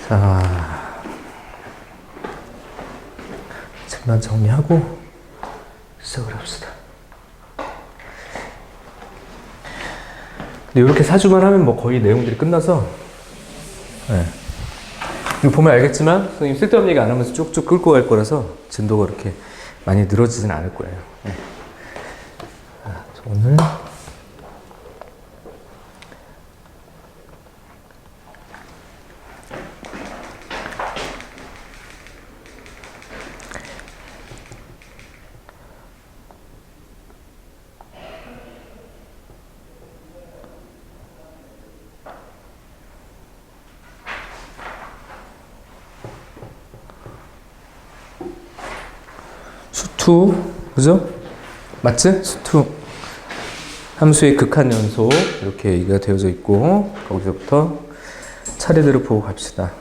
자, 책만 정리하고 시작을 합시다. 근데 이렇게 사주만 하면 뭐 거의 내용들이 끝나서, 네. 이거 보면 알겠지만 선생님 쓸데없는 얘기 안 하면서 쭉쭉 끌고 갈 거라서 진도가 그렇게 많이 늘어지진 않을 거예요. 네. 오늘 수투, 그죠? 맞지? 수투. 함수의 극한 연속 이렇게 얘기가 되어져 있고 거기서부터 차례대로 보고 갑시다.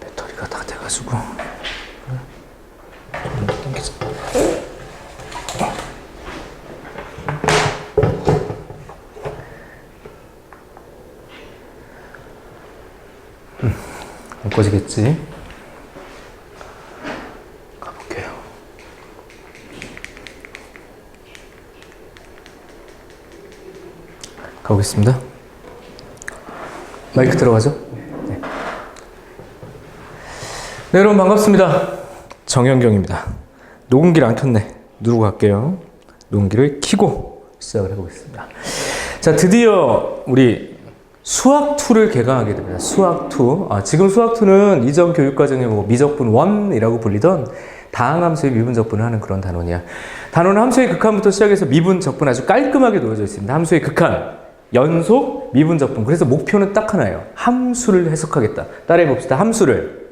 배터리가 다 돼가지고 안 꺼지겠지? 가볼게요. 가보겠습니다. 마이크 들어가죠? 네. 네, 여러분 반갑습니다. 정현경입니다. 녹음기를 안 켰네. 누르고 갈게요. 녹음기를 켜고 시작을 해보겠습니다. 자, 드디어 우리 수학2를 개강하게 됩니다. 수학2. 지금 수학2는 이전 교육과정에 뭐 미적분 1이라고 불리던 다항함수의 미분적분을 하는 그런 단원이야. 단원은 함수의 극한부터 시작해서 미분적분 아주 깔끔하게 놓여져 있습니다. 함수의 극한, 연속, 미분적분. 그래서 목표는 딱 하나예요. 함수를 해석하겠다. 따라해 봅시다. 함수를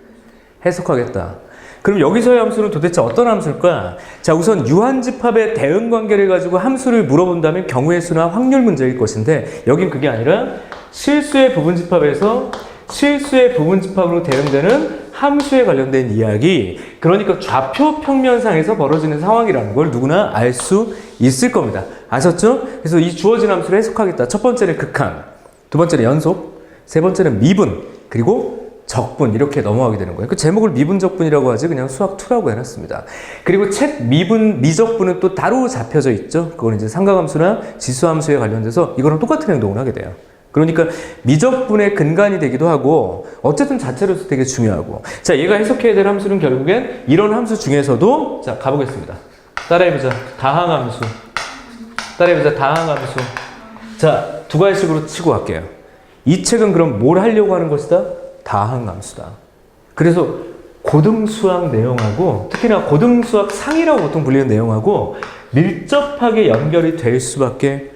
해석하겠다. 그럼 여기서의 함수는 도대체 어떤 함수일까? 자, 우선 유한집합의 대응관계를 가지고 함수를 물어본다면 경우의 수나 확률 문제일 것인데 여긴 그게 아니라 실수의 부분집합에서 실수의 부분집합으로 대응되는 함수에 관련된 이야기, 그러니까 좌표 평면상에서 벌어지는 상황이라는 걸 누구나 알 수 있을 겁니다. 아셨죠? 그래서 이 주어진 함수를 해석하겠다. 첫 번째는 극한, 두 번째는 연속, 세 번째는 미분, 그리고 적분, 이렇게 넘어가게 되는 거예요. 그 제목을 미분적분이라고 하지 그냥 수학2라고 해놨습니다. 그리고 책 미적분은 또 따로 잡혀져 있죠. 그건 이제 삼각함수나 지수함수에 관련돼서 이거랑 똑같은 행동을 하게 돼요. 그러니까 미적분의 근간이 되기도 하고 어쨌든 자체로서 되게 중요하고, 자, 얘가 해석해야 될 함수는 결국엔 이런 함수 중에서도, 자, 가보겠습니다. 따라해보자. 다항함수. 따라해보자. 다항함수. 자, 두 가지식으로 치고 갈게요. 이 책은 그럼 뭘 하려고 하는 것이다? 다항함수다. 그래서 고등수학 내용하고, 특히나 고등수학 상이라고 보통 불리는 내용하고 밀접하게 연결이 될 수밖에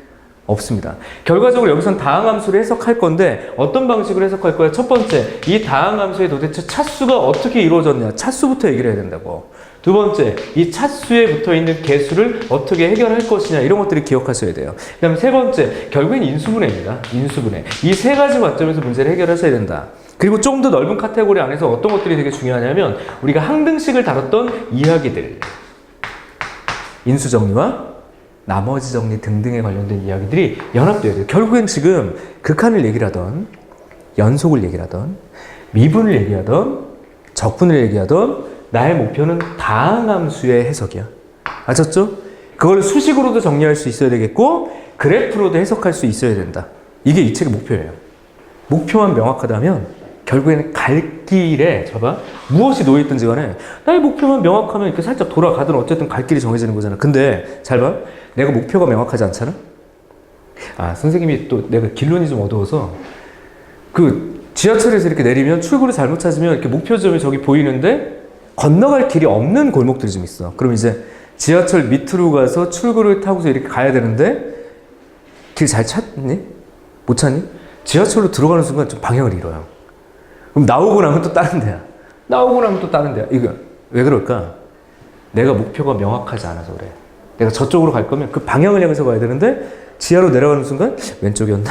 없습니다. 결과적으로 여기선 다항함수를 해석할 건데 어떤 방식으로 해석할 거야? 첫 번째, 이 다항함수의 도대체 차수가 어떻게 이루어졌냐? 차수부터 얘기를 해야 된다고. 두 번째, 이 차수에 붙어있는 개수를 어떻게 해결할 것이냐, 이런 것들을 기억하셔야 돼요. 그 다음에 세 번째, 결국엔 인수분해입니다. 인수분해. 이 세 가지 관점에서 문제를 해결하셔야 된다. 그리고 좀 더 넓은 카테고리 안에서 어떤 것들이 되게 중요하냐면 우리가 항등식을 다뤘던 이야기들, 인수정리와 나머지 정리 등등에 관련된 이야기들이 연합되어야 돼요. 결국엔 지금 극한을 얘기를 하던, 연속을 얘기를 하던, 미분을 얘기하던, 적분을 얘기하던 나의 목표는 다항함수의 해석이야. 아셨죠? 그걸 수식으로도 정리할 수 있어야 되겠고 그래프로도 해석할 수 있어야 된다. 이게 이 책의 목표예요. 목표만 명확하다면 결국에는 갈 길에 봐봐 무엇이 놓여있든지 간에 나의 목표만 명확하면 이렇게 살짝 돌아가든 어쨌든 갈 길이 정해지는 거잖아. 근데 잘 봐. 내가 목표가 명확하지 않잖아. 아 선생님이 또 내가 길론이 좀 어두워서 그 지하철에서 이렇게 내리면 출구를 잘못 찾으면 이렇게 목표 지점이 저기 보이는데 건너갈 길이 없는 골목들이 좀 있어. 그럼 이제 지하철 밑으로 가서 출구를 타고서 이렇게 가야 되는데 길 잘 찾니? 못 찾니? 지하철로 들어가는 순간 좀 방향을 잃어요. 그럼 나오고 나면 또 다른 데야. 나오고 나면 또 다른 데야. 이거 왜 그럴까? 내가 목표가 명확하지 않아서 그래. 내가 저쪽으로 갈 거면 그 방향을 향해서 가야 되는데 지하로 내려가는 순간 왼쪽이었나?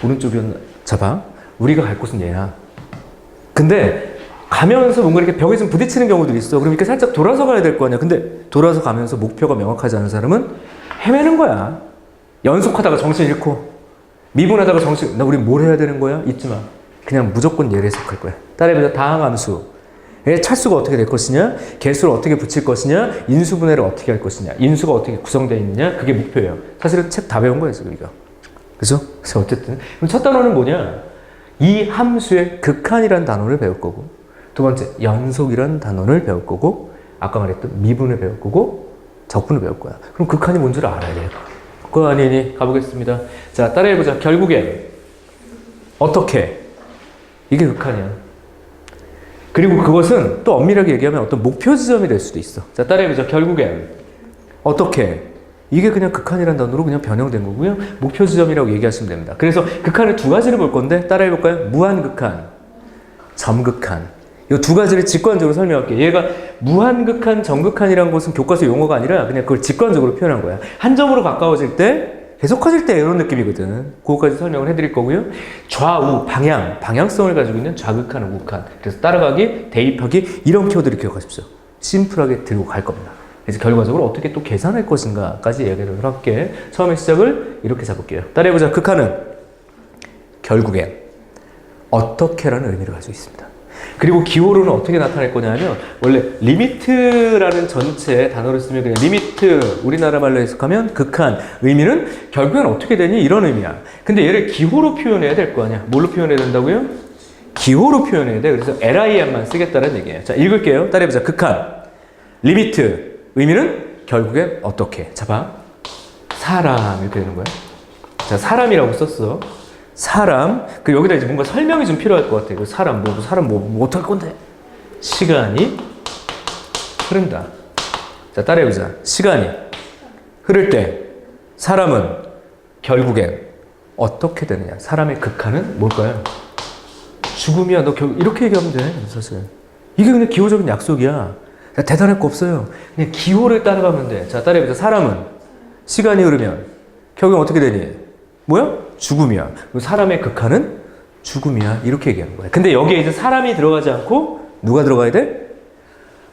오른쪽이었나? 자 봐. 우리가 갈 곳은 얘야. 근데 가면서 뭔가 이렇게 벽에 좀 부딪히는 경우들이 있어. 그럼 이렇게 살짝 돌아서 가야 될 거 아니야. 근데 돌아서 가면서 목표가 명확하지 않은 사람은 헤매는 거야. 연속하다가 정신 잃고 미분하다가 정신 나 우리 뭘 해야 되는 거야? 잊지 마. 그냥 무조건 얘를 해석할 거야. 따라해보자. 다항함수의 차수가 어떻게 될 것이냐, 개수를 어떻게 붙일 것이냐, 인수분해를 어떻게 할 것이냐, 인수가 어떻게 구성되어 있느냐, 그게 목표예요. 사실은 책 다 배운 거예요 지금 이거. 그죠? 그래서 어쨌든 그럼 첫 단어는 뭐냐? 이 함수의 극한이라는 단어를 배울 거고, 두 번째 연속이라는 단어를 배울 거고, 아까 말했던 미분을 배울 거고, 적분을 배울 거야. 그럼 극한이 뭔지를 알아야 돼요. 그거 아니니 가보겠습니다. 자, 따라해보자. 결국엔 어떻게? 이게 극한이야. 그리고 그것은 또 엄밀하게 얘기하면 어떤 목표 지점이 될 수도 있어. 자, 따라해보자. 결국엔 어떻게? 이게 그냥 극한이라는 단어로 그냥 변형된 거고요. 목표 지점이라고 얘기하시면 됩니다. 그래서 극한을 두 가지를 볼 건데 따라해볼까요? 무한극한, 점극한. 이 두 가지를 직관적으로 설명할게요. 얘가 무한극한, 점극한이라는 것은 교과서 용어가 아니라 그냥 그걸 직관적으로 표현한 거야. 한 점으로 가까워질 때, 계속 커질 때 이런 느낌이거든. 그거까지 설명을 해드릴 거고요. 좌우, 방향성을 가지고 있는 좌극한, 우극한. 그래서 따라가기, 대입하기 이런 키워드를 기억하십시오. 심플하게 들고 갈 겁니다. 그래서 결과적으로 어떻게 또 계산할 것인가까지 얘기를 할게. 처음에 시작을 이렇게 잡을게요. 따라해보자. 극한은 결국엔 어떻게라는 의미를 가지고 있습니다. 그리고 기호로는 어떻게 나타낼 거냐면 원래 리미트라는 전체 단어를 쓰면 그냥 리미트 우리나라 말로 해석하면 극한 의미는 결국엔 어떻게 되니 이런 의미야. 근데 얘를 기호로 표현해야 될 거 아니야. 뭘로 표현해야 된다고요? 기호로 표현해야 돼. 그래서 LIM만 쓰겠다는 얘기예요. 자, 읽을게요. 따라해보자. 극한 리미트 의미는 결국엔 어떻게. 자, 봐. 사람 이렇게 되는 거야. 자, 사람이라고 썼어. 사람, 그 여기다 이제 뭔가 설명이 좀 필요할 것 같아요. 그 사람, 뭐 어떡할 건데? 시간이 흐른다. 자, 따라해보자. 시간이 흐를 때 사람은 결국엔 어떻게 되느냐? 사람의 극한은 뭘까요? 죽음이야. 너 이렇게 얘기하면 돼, 사실. 이게 그냥 기호적인 약속이야. 대단할 거 없어요. 그냥 기호를 따라가면 돼. 자, 따라해보자. 사람은 시간이 흐르면 결국엔 어떻게 되니? 뭐야? 죽음이야. 사람의 극한은 죽음이야. 이렇게 얘기하는 거야. 근데 여기에 이제 사람이 들어가지 않고 누가 들어가야 돼?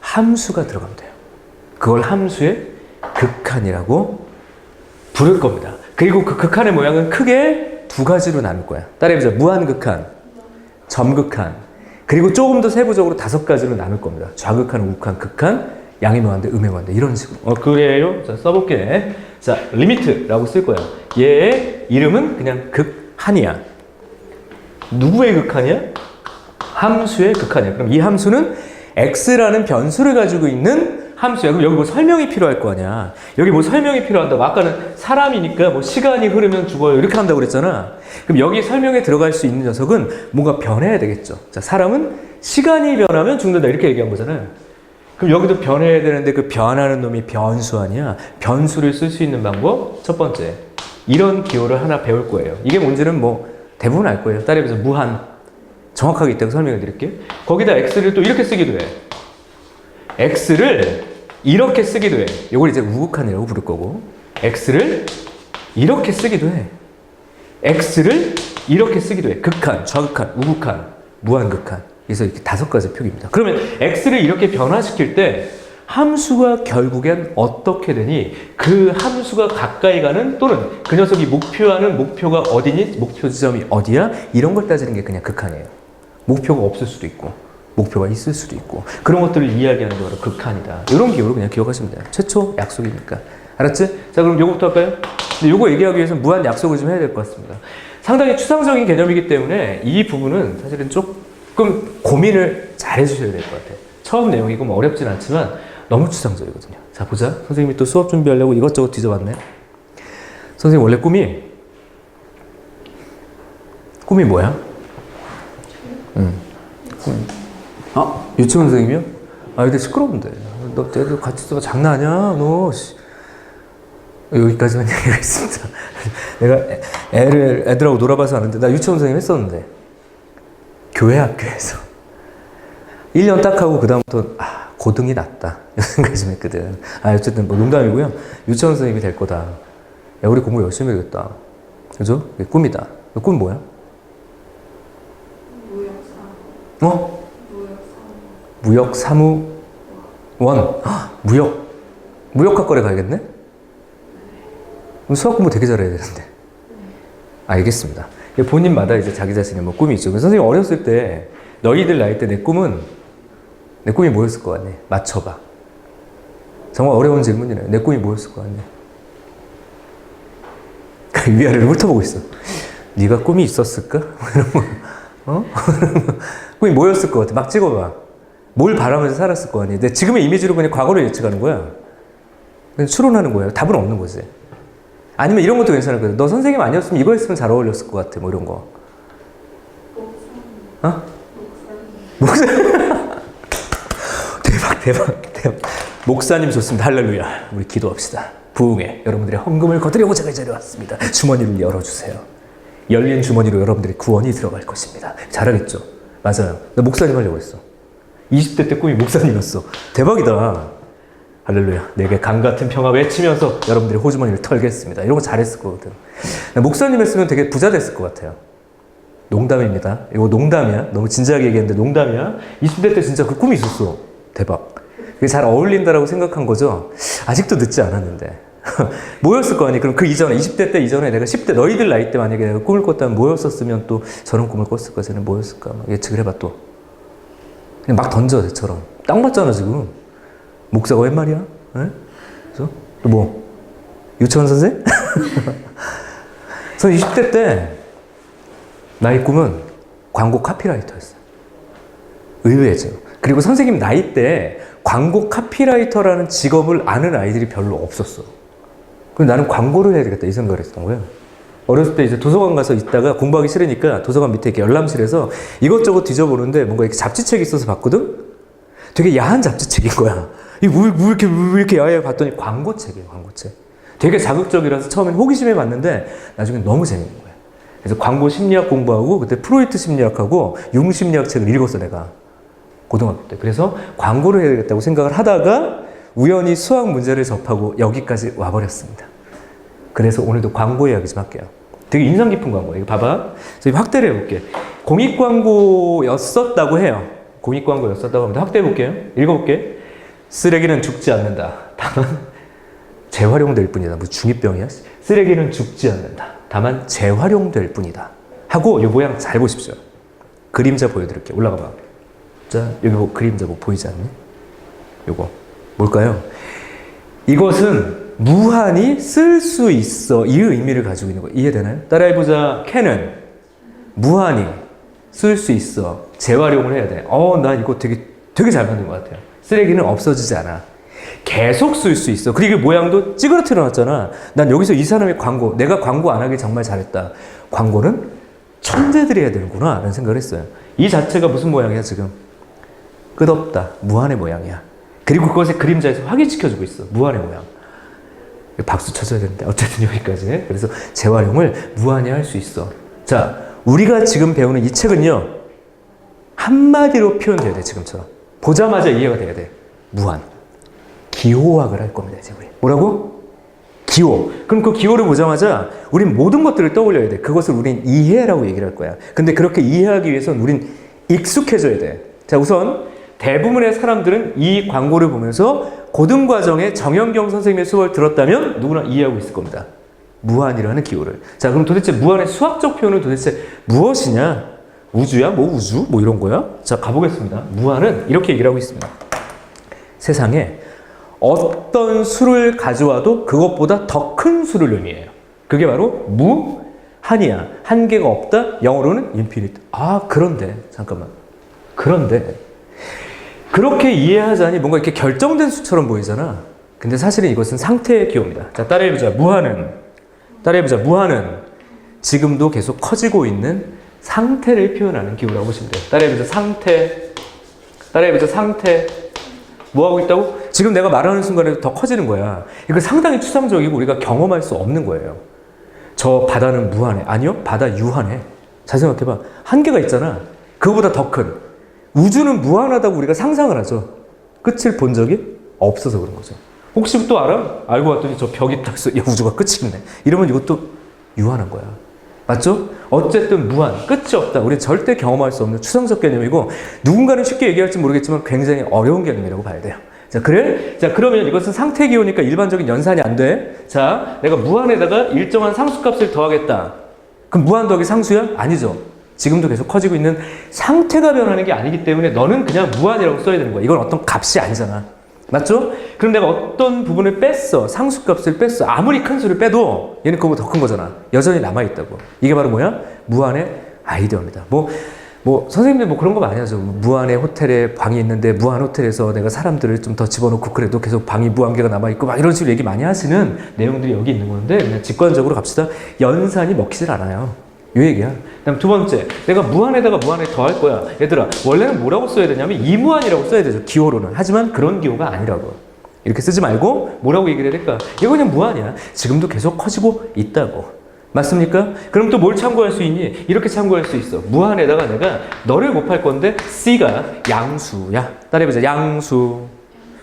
함수가 들어가면 돼요. 그걸 함수의 극한이라고 부를 겁니다. 그리고 그 극한의 모양은 크게 두 가지로 나눌 거야. 따라해보자. 무한극한, 점극한, 그리고 조금 더 세부적으로 5가지로 나눌 겁니다. 좌극한, 우극한, 극한, 양의무한대, 음해무한대 이런 식으로. 그래요? 자, 써볼게. 자, 리미트라고 쓸 거야. 얘의 이름은 그냥 극한이야. 누구의 극한이야? 함수의 극한이야. 그럼 이 함수는 x라는 변수를 가지고 있는 함수야. 그럼 여기 뭐 설명이 필요할 거 아니야. 여기 뭐 설명이 필요한다고. 아까는 사람이니까 뭐 시간이 흐르면 죽어요. 이렇게 한다고 그랬잖아. 그럼 여기 설명에 들어갈 수 있는 녀석은 뭔가 변해야 되겠죠. 자, 사람은 시간이 변하면 죽는다. 이렇게 얘기한 거잖아요. 그럼 여기도 변해야 되는데 그 변하는 놈이 변수 아니야. 변수를 쓸 수 있는 방법 첫 번째. 이런 기호를 하나 배울 거예요. 이게 뭔지는 뭐 대부분 알 거예요. 따라해보자. 무한. 정확하게 이따가 설명해 드릴게요. 거기다 x를 또 이렇게 쓰기도 해. x를 이렇게 쓰기도 해. 이걸 이제 우극한이라고 부를 거고. x를 이렇게 쓰기도 해. x를 이렇게 쓰기도 해. 극한, 좌극한, 우극한, 무한극한. 그래서 이렇게 5가지 표기입니다. 그러면 x를 이렇게 변화시킬 때 함수가 결국엔 어떻게 되니 그 함수가 가까이 가는 또는 그 녀석이 목표하는 목표가 어디니 목표 지점이 어디야 이런 걸 따지는 게 그냥 극한이에요. 목표가 없을 수도 있고 목표가 있을 수도 있고 그런 것들을 이야기하는 게 바로 극한이다. 이런 기호로 그냥 기억하시면 돼요. 최초 약속이니까. 알았지? 자, 그럼 요거부터 할까요? 근데 요거 얘기하기 위해서 무한 약속을 좀 해야 될 것 같습니다. 상당히 추상적인 개념이기 때문에 이 부분은 사실은 좀 그럼 고민을 잘 해주셔야 될 것 같아요. 처음 내용이고 뭐 어렵진 않지만 너무 추상적이거든요. 자, 보자. 선생님이 또 수업 준비하려고 이것저것 뒤져봤네. 선생님 원래 꿈이 뭐야? 유치원 선생님이요? 아, 근데 시끄러운데. 너 애들 같이 있어봐. 장난 아니야? 너. 여기까지만 얘기하겠습니다. 내가 애들하고 놀아봐서 아는데, 나 유치원 선생님 했었는데. 교회 학교에서. 1년 딱 하고, 그다음부터, 고등이 낫다. 이런 생각이 좀 했거든. 어쨌든 뭐 농담이고요. 유치원 선생님이 될 거다. 야, 우리 공부 열심히 해야겠다. 그죠? 그게 꿈이다. 꿈 뭐야? 무역사무원. 무역학과에 가야겠네? 수학 공부 되게 잘해야 되는데. 알겠습니다. 본인마다 이제 자기 자신의 뭐 꿈이 있죠. 선생님 어렸을 때, 너희들 나이 때 내 꿈이 뭐였을 것 같니? 맞춰봐. 정말 어려운 질문이네요. 내 꿈이 뭐였을 것 같니? 위아래를 훑어보고 있어. 네가 꿈이 있었을까? 꿈이 뭐였을 것 같아? 막 찍어봐. 뭘 바라면서 살았을 거 아니에요. 근데 지금의 이미지로 그냥 과거를 예측하는 거야. 그냥 추론하는 거예요. 답은 없는 거지. 아니면 이런 것도 괜찮을 거야. 너 선생님 아니었으면 이거 했으면 잘 어울렸을 것 같아. 뭐 이런 거. 목사. 대박. 목사님 좋습니다. 할렐루야. 우리 기도합시다. 부흥회. 여러분들의 헌금을 거두려고 제가 이 자리에 왔습니다. 주머니를 열어주세요. 열린 주머니로 여러분들의 구원이 들어갈 것입니다. 잘하겠죠? 맞아요. 나 목사님 하려고 했어. 20대 때 꿈이 목사님이었어. 대박이다. 할렐루야. 내게 강 같은 평화 외치면서 여러분들의 호주머니를 털겠습니다. 이런 거 잘했을 거거든. 목사님 했으면 되게 부자 됐을 것 같아요. 농담입니다. 이거 농담이야. 너무 진지하게 얘기했는데 농담이야. 20대 때 진짜 그 꿈이 있었어. 대박. 그게 잘 어울린다라고 생각한 거죠. 아직도 늦지 않았는데. 뭐였을 거 아니? 그럼 그 이전에, 20대 때 이전에 내가 10대, 너희들 나이 때 만약에 내가 꿈을 꿨다면 뭐였었으면 또 저런 꿈을 꿨을까? 쟤는 뭐였을까? 막 예측을 해봐 또. 그냥 막 던져, 쟤처럼. 딱 맞잖아, 지금. 목사가 웬 말이야? 네? 그래서? 또 뭐? 유치원 선생? 저는 20대 때 나의 꿈은 광고 카피라이터였어요. 의외죠. 그리고 선생님 나이 때 광고 카피라이터라는 직업을 아는 아이들이 별로 없었어. 그럼 나는 광고를 해야 되겠다 이 생각을 했던 거예요. 어렸을 때 이제 도서관 가서 있다가 공부하기 싫으니까 도서관 밑에 이렇게 열람실에서 이것저것 뒤져보는데 뭔가 이렇게 잡지책이 있어서 봤거든? 되게 야한 잡지책인 거야. 왜 이렇게 야해 봤더니 광고책이에요, 광고책. 되게 자극적이라서 처음엔 호기심에 봤는데 나중에 너무 재밌는 거야. 그래서 광고 심리학 공부하고 그때 프로이트 심리학하고 융 심리학 책을 읽었어, 내가. 고등학교 때. 그래서 광고를 해야 되겠다고 생각을 하다가 우연히 수학 문제를 접하고 여기까지 와버렸습니다. 그래서 오늘도 광고 이야기 좀 할게요. 되게 인상 깊은 광고예요. 이거 봐봐. 저희 확대를 해볼게. 공익 광고였었다고 해요. 공익 광고였었다고 합니다. 확대해 볼게요. 읽어볼게. 쓰레기는 죽지 않는다. 다만 재활용될 뿐이다. 뭐 중2병이야? 쓰레기는 죽지 않는다. 다만 재활용될 뿐이다. 하고 이 모양 잘 보십시오. 그림자 보여드릴게요. 올라가 봐. 자, 여기 뭐 그림자 뭐 보이지 않니? 요거 뭘까요? 이것은 무한히 쓸 수 있어. 이 의미를 가지고 있는 거 이해되나요? 따라해보자. 캔은 무한히 쓸 수 있어. 재활용을 해야 돼. 나 이거 되게 잘 만든 것 같아요. 쓰레기는 없어지지 않아. 계속 쓸 수 있어. 그리고 모양도 찌그러뜨려 놨잖아. 난 여기서 이 사람의 광고, 내가 광고 안 하길 정말 잘했다. 광고는 천재들이 해야 되는구나 라는 생각을 했어요. 이 자체가 무슨 모양이야 지금? 끝없다. 무한의 모양이야. 그리고 그것의 그림자에서 확인시켜주고 있어. 무한의 모양. 박수 쳐줘야 되는데 어쨌든 여기까지. 그래서 재활용을 무한히 할 수 있어. 자, 우리가 지금 배우는 이 책은요, 한마디로 표현돼야 돼. 지금처럼 보자마자 이해가 돼야 돼. 무한. 기호학을 할 겁니다. 이제 우리 뭐라고? 기호. 그럼 그 기호를 보자마자 우린 모든 것들을 떠올려야 돼. 그것을 우린 이해라고 얘기를 할 거야. 근데 그렇게 이해하기 위해서는 우린 익숙해져야 돼. 자, 우선 대부분의 사람들은 이 광고를 보면서 고등과정에 정현경 선생님의 수업을 들었다면 누구나 이해하고 있을 겁니다. 무한이라는 기호를. 자, 그럼 도대체 무한의 수학적 표현은 도대체 무엇이냐? 우주야? 뭐 우주? 뭐 이런 거야? 자, 가보겠습니다. 무한은 이렇게 얘기를 하고 있습니다. 세상에 어떤 수를 가져와도 그것보다 더 큰 수를 의미해요. 그게 바로 무한이야. 한계가 없다. 영어로는 infinite. 아, 그런데 잠깐만. 그런데 그렇게 이해하자니 뭔가 이렇게 결정된 수처럼 보이잖아. 근데 사실은 이것은 상태의 기호입니다. 자, 따라해보자. 무한은 지금도 계속 커지고 있는 상태를 표현하는 기호라고 보시면 돼요. 따라해보자. 상태. 뭐 하고 있다고? 지금 내가 말하는 순간에 더 커지는 거야. 이거 상당히 추상적이고 우리가 경험할 수 없는 거예요. 저 바다는 무한해. 아니요, 바다 유한해. 잘 생각해봐. 한계가 있잖아. 그거보다 더 큰. 우주는 무한하다고 우리가 상상을 하죠. 끝을 본 적이 없어서 그런 거죠. 혹시 또 알아? 알고 봤더니 저 벽이 딱 있어. 야, 우주가 끝이겠네. 이러면 이것도 유한한 거야. 맞죠? 어쨌든 무한, 끝이 없다. 우리는 절대 경험할 수 없는 추상적 개념이고 누군가는 쉽게 얘기할지 모르겠지만 굉장히 어려운 개념이라고 봐야 돼요. 자, 그래? 자, 그러면 이것은 상태 기호니까 일반적인 연산이 안 돼. 자, 내가 무한에다가 일정한 상수값을 더하겠다. 그럼 무한 더하기 상수야? 아니죠. 지금도 계속 커지고 있는 상태가 변하는 게 아니기 때문에 너는 그냥 무한이라고 써야 되는 거야. 이건 어떤 값이 아니잖아. 맞죠? 그럼 내가 어떤 부분을 뺐어. 상수값을 뺐어. 아무리 큰 수를 빼도 얘는 그거보다 더 큰 거잖아. 여전히 남아있다고. 이게 바로 뭐야? 무한의 아이디어입니다. 선생님들 그런 거 많이 하죠. 무한의 호텔에 방이 있는데 무한 호텔에서 내가 사람들을 좀 더 집어넣고 그래도 계속 방이 무한개가 남아있고 막 이런 식으로 얘기 많이 하시는 내용들이 여기 있는 건데 그냥 직관적으로 갑시다. 연산이 먹히질 않아요. 이 얘기야. 그다음 두 번째, 내가 무한에다가 무한에 더할 거야. 얘들아, 원래는 뭐라고 써야 되냐면 이무한이라고 써야 되죠. 기호로는. 하지만 그런 기호가 아니라고. 이렇게 쓰지 말고 뭐라고 얘기를 해야 될까? 이거 그냥 무한이야. 지금도 계속 커지고 있다고. 맞습니까? 그럼 또 뭘 참고할 수 있니? 이렇게 참고할 수 있어. 무한에다가 내가 너를 곱할 건데 C가 양수야. 따라해보자. 양수.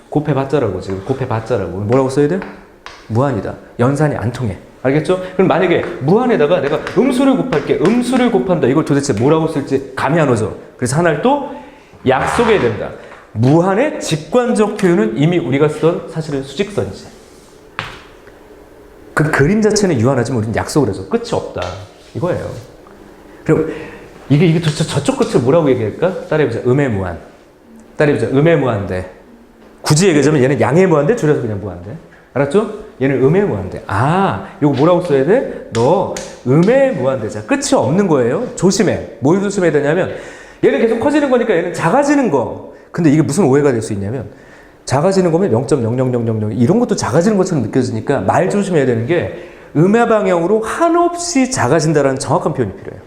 곱해봤자라고 지금. 곱해봤자라고. 뭐라고 써야 돼? 무한이다. 연산이 안 통해. 알겠죠? 그럼 만약에 무한에다가 내가 음수를 곱할게. 음수를 곱한다. 이걸 도대체 뭐라고 쓸지 감이 안 오죠. 그래서 하나를 또 약속해야 됩니다. 무한의 직관적 표현은 이미 우리가 쓰던 사실은 수직선이지. 그 그림 자체는 유한하지만 우리는 약속을 해서 끝이 없다. 이거예요. 그럼 이게 도대체 저쪽 끝을 뭐라고 얘기할까? 따라해보자. 음의 무한. 따라해보자. 음의 무한대. 굳이 얘기하자면 얘는 양의 무한대, 줄여서 그냥 무한대. 알았죠? 얘는 음의 무한대. 이거 뭐라고 써야 돼? 너 음의 무한대자. 끝이 없는 거예요. 조심해. 뭘 조심해야 되냐면 얘는 계속 커지는 거니까 얘는 작아지는 거. 근데 이게 무슨 오해가 될 수 있냐면 작아지는 거면 0.00000 이런 것도 작아지는 것처럼 느껴지니까 말 조심해야 되는 게 음의 방향으로 한없이 작아진다는 정확한 표현이 필요해요.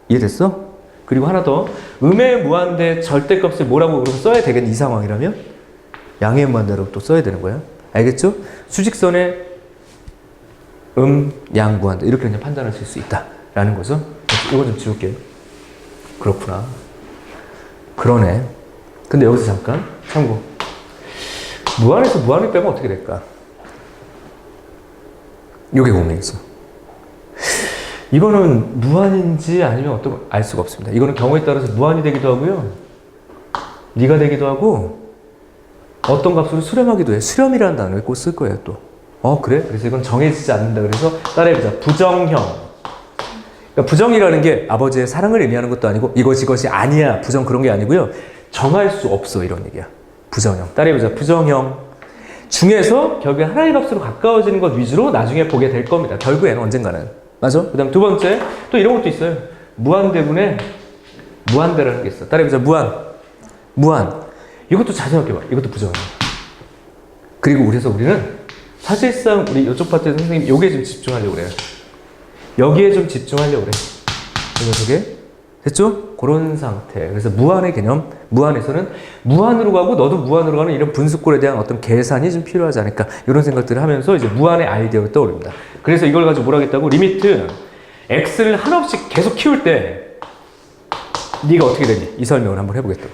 이해됐어? 그리고 하나 더. 음의 무한대 절대값을 뭐라고 그러면 써야 되겠니? 이 상황이라면 양의 무한대로 또 써야 되는 거야. 알겠죠? 수직선의 양 무한대 이렇게 그냥 판단하실 수 있다라는 거죠. 이거 좀 지울게요. 그렇구나. 그러네. 근데 여기서 잠깐 참고. 무한에서 무한을 빼면 어떻게 될까? 요게 고민이죠. 이거는 무한인지 아니면 어떤 알 수가 없습니다. 이거는 경우에 따라서 무한이 되기도 하고요. 네가 되기도 하고 어떤 값으로 수렴하기도 해. 수렴이라는 단어를 꼭 쓸 거예요, 또. 그래? 그래서 이건 정해지지 않는다. 그래서 따라해보자. 부정형. 그러니까 부정이라는 게 아버지의 사랑을 의미하는 것도 아니고 이것이 아니야. 부정 그런 게 아니고요. 정할 수 없어. 이런 얘기야. 부정형. 따라해보자. 부정형. 중에서 결국에 하나의 값으로 가까워지는 것 위주로 나중에 보게 될 겁니다. 결국에는 언젠가는. 맞아? 그 다음 두 번째. 또 이런 것도 있어요. 무한대분에 무한대라는 게 있어. 따라해보자. 무한. 이것도 잘 생각해봐. 이것도 부정이야. 그리고 우리는 사실상 우리 이쪽 파트에서 선생님 여기에 좀 집중하려고 그래요. 여기에 좀 집중하려고 그래. 이게 됐죠? 그런 상태. 그래서 무한의 개념, 무한에서는 무한으로 가고 너도 무한으로 가는 이런 분수꼴에 대한 어떤 계산이 좀 필요하지 않을까 이런 생각들을 하면서 이제 무한의 아이디어가 떠오릅니다. 그래서 이걸 가지고 뭐라 하겠다고? 리미트 x를 한없이 계속 키울 때 네가 어떻게 되니? 이 설명을 한번 해보겠다고.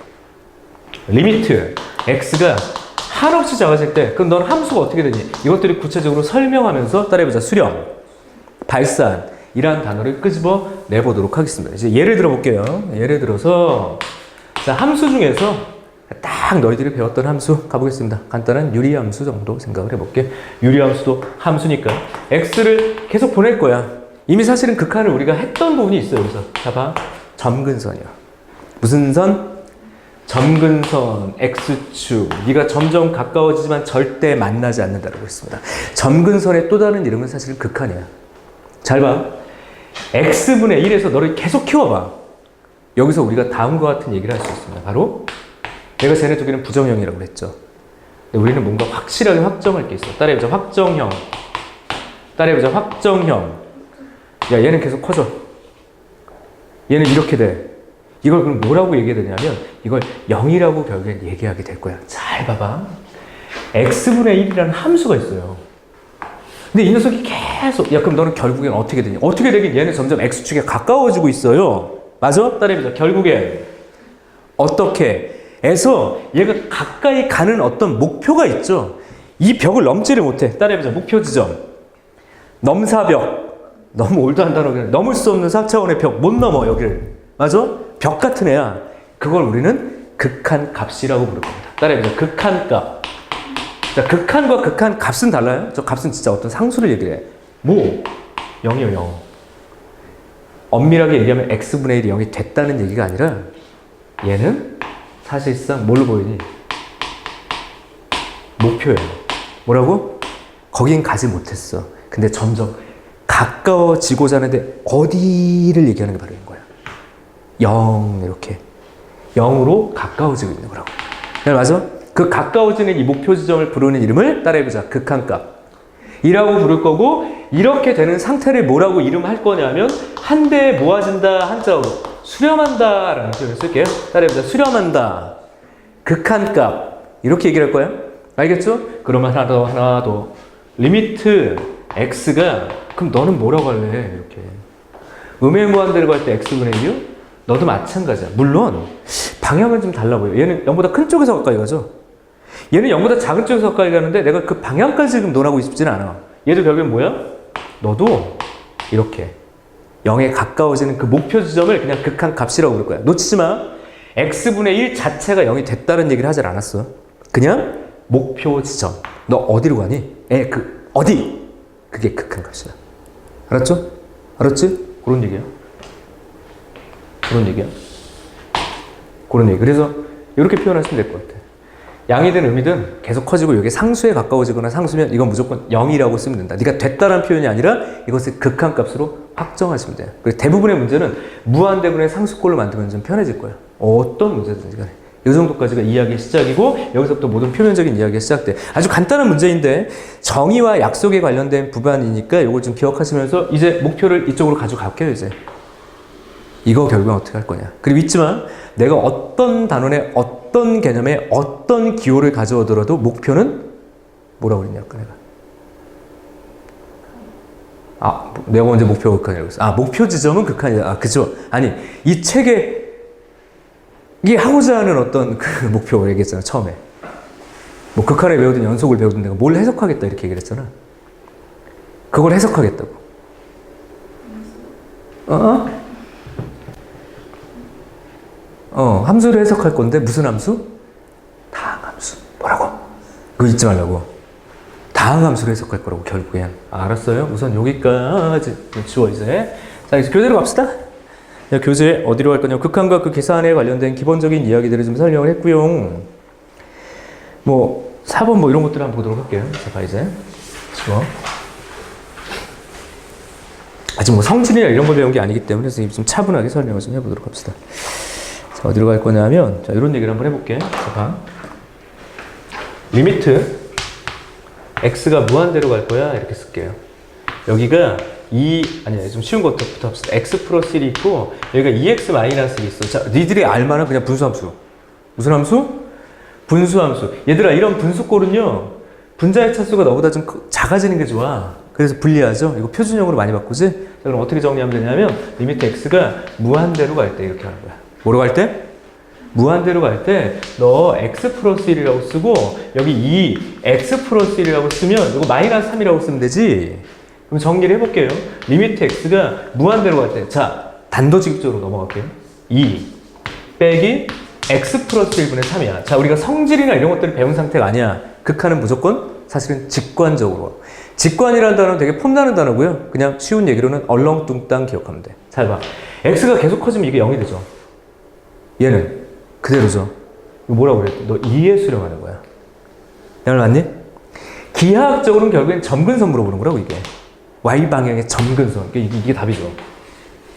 리미트 x가 한없이 작아질 때 그럼 넌 함수가 어떻게 되니? 이것들을 구체적으로 설명하면서 따라해보자. 수렴, 발산 이라는 단어를 끄집어 내보도록 하겠습니다. 이제 예를 들어 볼게요. 예를 들어서 자, 함수 중에서 딱 너희들이 배웠던 함수 가보겠습니다. 간단한 유리함수 정도 생각을 해볼게. 유리함수도 함수니까 x를 계속 보낼 거야. 이미 사실은 극한을 우리가 했던 부분이 있어요. 여기서 봐봐. 점근선이야. 무슨 선? 점근선, x축. 네가 점점 가까워지지만 절대 만나지 않는다고 했습니다. 점근선의 또 다른 이름은 사실 극한이야. 잘 봐. x분의 1에서 너를 계속 키워봐. 여기서 우리가 다음과 같은 얘기를 할 수 있습니다. 바로 내가 쟤네 두 개는 부정형이라고 그랬죠. 근데 우리는 뭔가 확실하게 확정할 게 있어. 따라해보자. 확정형. 따라해보자. 확정형. 야, 얘는 계속 커져. 얘는 이렇게 돼. 이걸 그럼 뭐라고 얘기해야 되냐면 이걸 0이라고 결국엔 얘기하게 될 거야. 잘 봐봐. x분의 1이라는 함수가 있어요. 근데 이 녀석이 계속 야 그럼 너는 결국엔 어떻게 되냐? 어떻게 되긴 얘는 점점 x축에 가까워지고 있어요. 맞아? 따라해보자. 결국엔 어떻게 해서 얘가 가까이 가는 어떤 목표가 있죠. 이 벽을 넘지를 못해. 따라해보자. 목표 지점. 넘사벽. 너무 올드한 단어가 넘을 수 없는 4차원의 벽. 못 넘어 여기를. 맞아? 벽 같은 애야. 그걸 우리는 극한 값이라고 부를 겁니다. 따라해보자. 극한 값. 자, 극한과 극한 값은 달라요. 저 값은 진짜 어떤 상수를 얘기해. 뭐? 0이요, 0. 엄밀하게 얘기하면 x분의 1이 0이 됐다는 얘기가 아니라 얘는 사실상 뭘로 보이니? 목표예요. 뭐라고? 거긴 가지 못했어. 근데 점점 가까워지고자 하는데 어디를 얘기하는 게 바로 이거야. 0 이렇게 0으로 가까워지고 있는 거라고. 네, 맞아? 그 가까워지는 이 목표 지점을 부르는 이름을 따라해보자. 극한값 이라고 부를 거고 이렇게 되는 상태를 뭐라고 이름할 거냐면 한대에 모아진다 한자로 수렴한다 라는 표현을 쓸게요. 따라해보자. 수렴한다. 극한값 이렇게 얘기를 할 거야. 알겠죠? 그러면 하나 더 리미트 x가 그럼 너는 뭐라고 할래? 이렇게 음의 무한대로 갈 때 x분의 1이요? 너도 마찬가지야. 물론 방향은 좀 달라 보여. 얘는 0보다 큰 쪽에서 가까이 가죠. 얘는 0보다 작은 쪽에서 가까이 가는데 내가 그 방향까지 지금 논하고 싶지는 않아. 얘도 결국엔 뭐야? 너도 이렇게 0에 가까워지는 그 목표 지점을 그냥 극한 값이라고 부를 거야. 놓치지 마. x분의 1 자체가 0이 됐다는 얘기를 하질 않았어. 그냥 목표 지점. 너 어디로 가니? 어디? 그게 극한 값이야. 알았죠? 알았지? 그런 얘기야. 그런 얘기야. 그런 얘기. 그래서 이렇게 표현하시면 될 것 같아. 양이든 음이든 계속 커지고 이게 상수에 가까워지거나 상수면 이건 무조건 0이라고 쓰면 된다. 네가 됐다는 표현이 아니라 이것을 극한값으로 확정하시면 돼요. 그리고 대부분의 문제는 무한대분의 상수꼴로 만들면 좀 편해질 거예요. 어떤 문제든지 간에. 이 정도까지가 이야기의 시작이고 여기서부터 모든 표면적인 이야기가 시작돼. 아주 간단한 문제인데 정의와 약속에 관련된 부분이니까 이걸 좀 기억하시면서 이제 목표를 이쪽으로 가져갈게요. 이제 이거 결국은 어떻게 할 거냐. 그리고 잊지 마. 내가 어떤 단원에 어떤 개념에 어떤 기호를 가져오더라도 목표는 뭐라고 그랬냐 아까 내가 언제 목표가 극한이라고 했어. 목표 지점은 극한이다. 그죠. 아니 이 책에 이게 하고자 하는 어떤 그 목표를 얘기했잖아 처음에. 뭐 극한을 배우든 연속을 배우든 내가 뭘 해석하겠다 이렇게 얘기를 했잖아. 그걸 해석하겠다고. 함수를 해석할 건데 무슨 함수? 다항함수. 뭐라고? 그거 잊지 말라고. 다항함수를 해석할 거라고 결국엔. 알았어요? 우선 여기까지 지워 이제. 자 이제 교재로 갑시다. 자, 교재 어디로 갈 거냐? 극한과 그 계산에 관련된 기본적인 이야기들을 좀 설명을 했고요. 뭐 4번 뭐 이런 것들을 한번 보도록 할게요. 자, 봐 이제. 지워. 아직 뭐 성질이나 이런 걸 배운 게 아니기 때문에 좀 차분하게 설명을 좀 해보도록 합시다. 자, 어디로 갈 거냐면, 자, 이런 얘기를 한번 해볼게. 자, 봐. 리미트 x가 무한대로 갈 거야. 이렇게 쓸게요. 여기가 좀 쉬운 것부터 합시다. x 플러스 1이 있고, 여기가 2x 마이너스 1이 있어. 자, 니들이 알만한 그냥 분수함수. 무슨 함수? 분수함수. 얘들아, 이런 분수꼴은요, 분자의 차수가 너보다 좀 작아지는 게 좋아. 그래서 불리하죠? 이거 표준형으로 많이 바꾸지? 자, 그럼 어떻게 정리하면 되냐면, 리미트 x가 무한대로 갈 때 이렇게 하는 거야. 뭐로 갈 때? 무한대로 갈 때 너 x 플러스 1이라고 쓰고 여기 x 플러스 1이라고 쓰면 이거 마이너스 3이라고 쓰면 되지. 그럼 정리를 해볼게요. 리미트 x가 무한대로 갈 때 자 단도직입적으로 넘어갈게요. 2 빼기 x 플러스 1분의 3이야. 자 우리가 성질이나 이런 것들을 배운 상태가 아니야. 극한은 무조건 사실은 직관적으로. 직관이라는 단어는 되게 폼나는 단어고요. 그냥 쉬운 얘기로는 얼렁뚱땅 기억하면 돼. 잘 봐. x가 계속 커지면 이게 0이 되죠. 얘는 그대로죠. 이거 뭐라고 그랬대? 너 2에 수렴하는 거야. 야, 맞니? 기하학적으로는 결국엔 점근선 물어보는 거라고 이게. y 방향의 점근선. 이게 답이죠.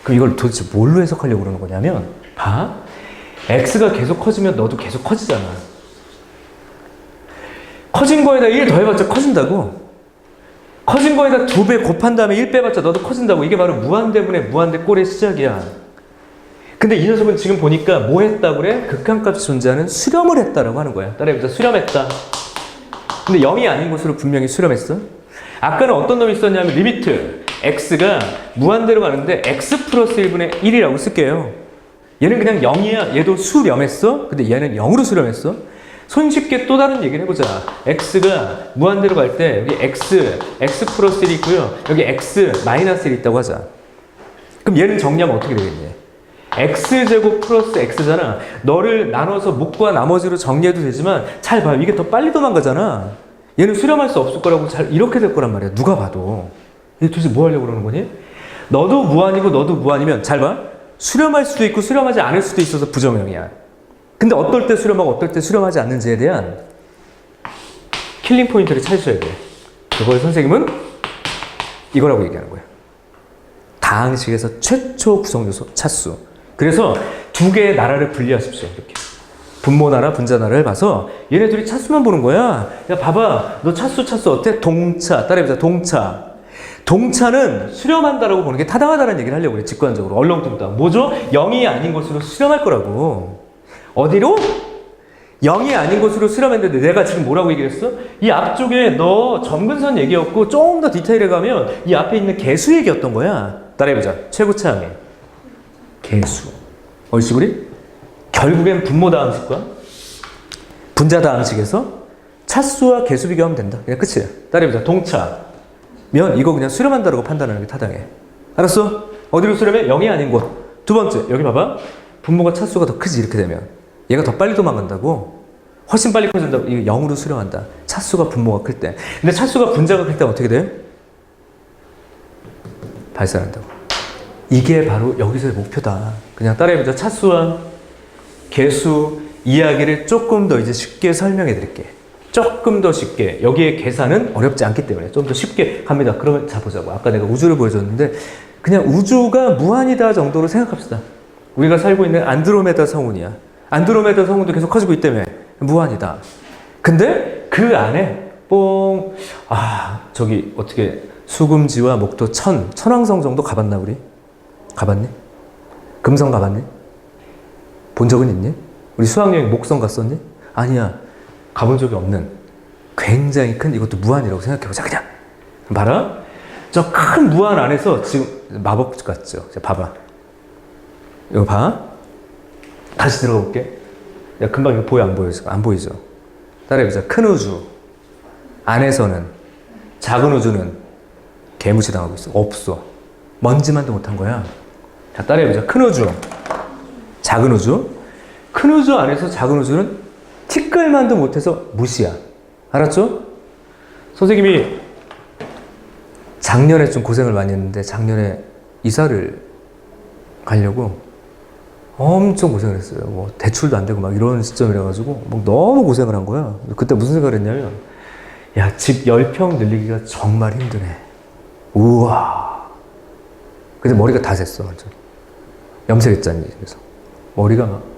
그럼 이걸 도대체 뭘로 해석하려고 그러는 거냐면 봐. x가 계속 커지면 너도 계속 커지잖아. 커진 거에다 1 더해봤자 커진다고. 커진 거에다 2배 곱한 다음에 1 빼봤자 너도 커진다고. 이게 바로 무한대분의 무한대 꼴의 시작이야. 근데 이 녀석은 지금 보니까 뭐 했다고 그래? 극한값이 존재하는 수렴을 했다라고 하는 거야. 따라해보자. 수렴했다. 근데 0이 아닌 곳으로 분명히 수렴했어. 아까는 어떤 놈이 있었냐면 리미트 x가 무한대로 가는데 x 플러스 1분의 1이라고 쓸게요. 얘는 그냥 0이야. 얘도 수렴했어. 근데 얘는 0으로 수렴했어. 손쉽게 또 다른 얘기를 해보자. x가 무한대로 갈 때 여기 x 플러스 1이 있고요. 여기 x 마이너스 1이 있다고 하자. 그럼 얘는 정리하면 어떻게 되겠니? x제곱 플러스 x잖아. 너를 나눠서 목과 나머지로 정리해도 되지만 잘 봐요. 이게 더 빨리 도망가잖아. 얘는 수렴할 수 없을 거라고 잘 이렇게 될 거란 말이야. 누가 봐도. 얘 도대체 뭐 하려고 그러는 거니? 너도 무한이고 너도 무한이면 잘 봐. 수렴할 수도 있고 수렴하지 않을 수도 있어서 부정형이야. 근데 어떨 때 수렴하고 어떨 때 수렴하지 않는지에 대한 킬링 포인트를 찾으셔야 돼. 그걸 선생님은 이거라고 얘기하는 거야. 다항식에서 최초 구성요소 차수. 그래서 두 개의 나라를 분리하십시오. 이렇게. 분모 나라, 분자 나라를 봐서 얘네들이 차수만 보는 거야. 야, 봐봐. 너 차수 어때? 동차. 따라해보자. 동차. 동차는 수렴한다라고 보는 게 타당하다는 얘기를 하려고 그래. 직관적으로. 얼렁뚱땅. 뭐죠? 0이 아닌 것으로 수렴할 거라고. 어디로? 0이 아닌 곳으로 수렴했는데 내가 지금 뭐라고 얘기했어? 이 앞쪽에 너 점근선 얘기였고 조금 더 디테일에 가면 이 앞에 있는 개수 얘기였던 거야. 따라해보자. 최고차항의 개수. 얼씨구리? 결국엔 분모 다항식과 분자 다항식에서 차수와 개수 비교하면 된다. 그냥 끝이야. 따라해보자. 동차면 이거 그냥 수렴한다라고 판단하는 게 타당해. 알았어? 어디로 수렴해? 0이 아닌 곳. 두 번째. 여기 봐봐. 분모가 차수가 더 크지 이렇게 되면. 얘가 더 빨리 도망간다고? 훨씬 빨리 커진다고? 이거 0으로 수렴한다. 차수가 분모가 클 때. 근데 차수가 분자가 클 때 어떻게 돼? 발산한다고. 이게 바로 여기서의 목표다. 그냥 따라해보자. 차수와 개수 이야기를 조금 더 이제 쉽게 설명해 드릴게. 조금 더 쉽게. 여기에 계산은 어렵지 않기 때문에 좀 더 쉽게 갑니다. 그러면 자 보자고. 아까 내가 우주를 보여줬는데 그냥 우주가 무한이다 정도로 생각합시다. 우리가 살고 있는 안드로메다 성운이야. 안드로메다 성운도 계속 커지고 있다며. 무한이다. 근데 그 안에 저기 어떻게 수금지와 목토 천왕성 정도 가봤나 우리? 가봤니? 금성 가봤니? 본 적은 있니? 우리 수학여행 목성 갔었니? 아니야. 가본 적이 없는 굉장히 큰 이것도 무한이라고 생각해보자. 그냥 봐라. 저 큰 무한 안에서 지금 마법 같죠? 자, 봐봐. 이거 봐. 다시 들어가 볼게. 야, 금방 이거 보여, 안 보여? 안 보이죠? 따라해보자. 큰 우주 안에서는 작은 우주는 개무시 당하고 있어. 없어. 먼지만도 못한 거야. 자, 따라해보자. 큰 우주, 작은 우주. 큰 우주 안에서 작은 우주는 티끌만도 못해서 무시야. 알았죠? 선생님이 작년에 좀 고생을 많이 했는데 작년에 이사를 가려고 엄청 고생을 했어요. 뭐 대출도 안 되고 막 이런 시점이라 가지고 뭐 너무 고생을 한 거야. 그때 무슨 생각을 했냐면 야, 집 10평 늘리기가 정말 힘드네. 우와. 근데 머리가 다 샜어. 완전. 염색했잖니. 그래서 머리가 막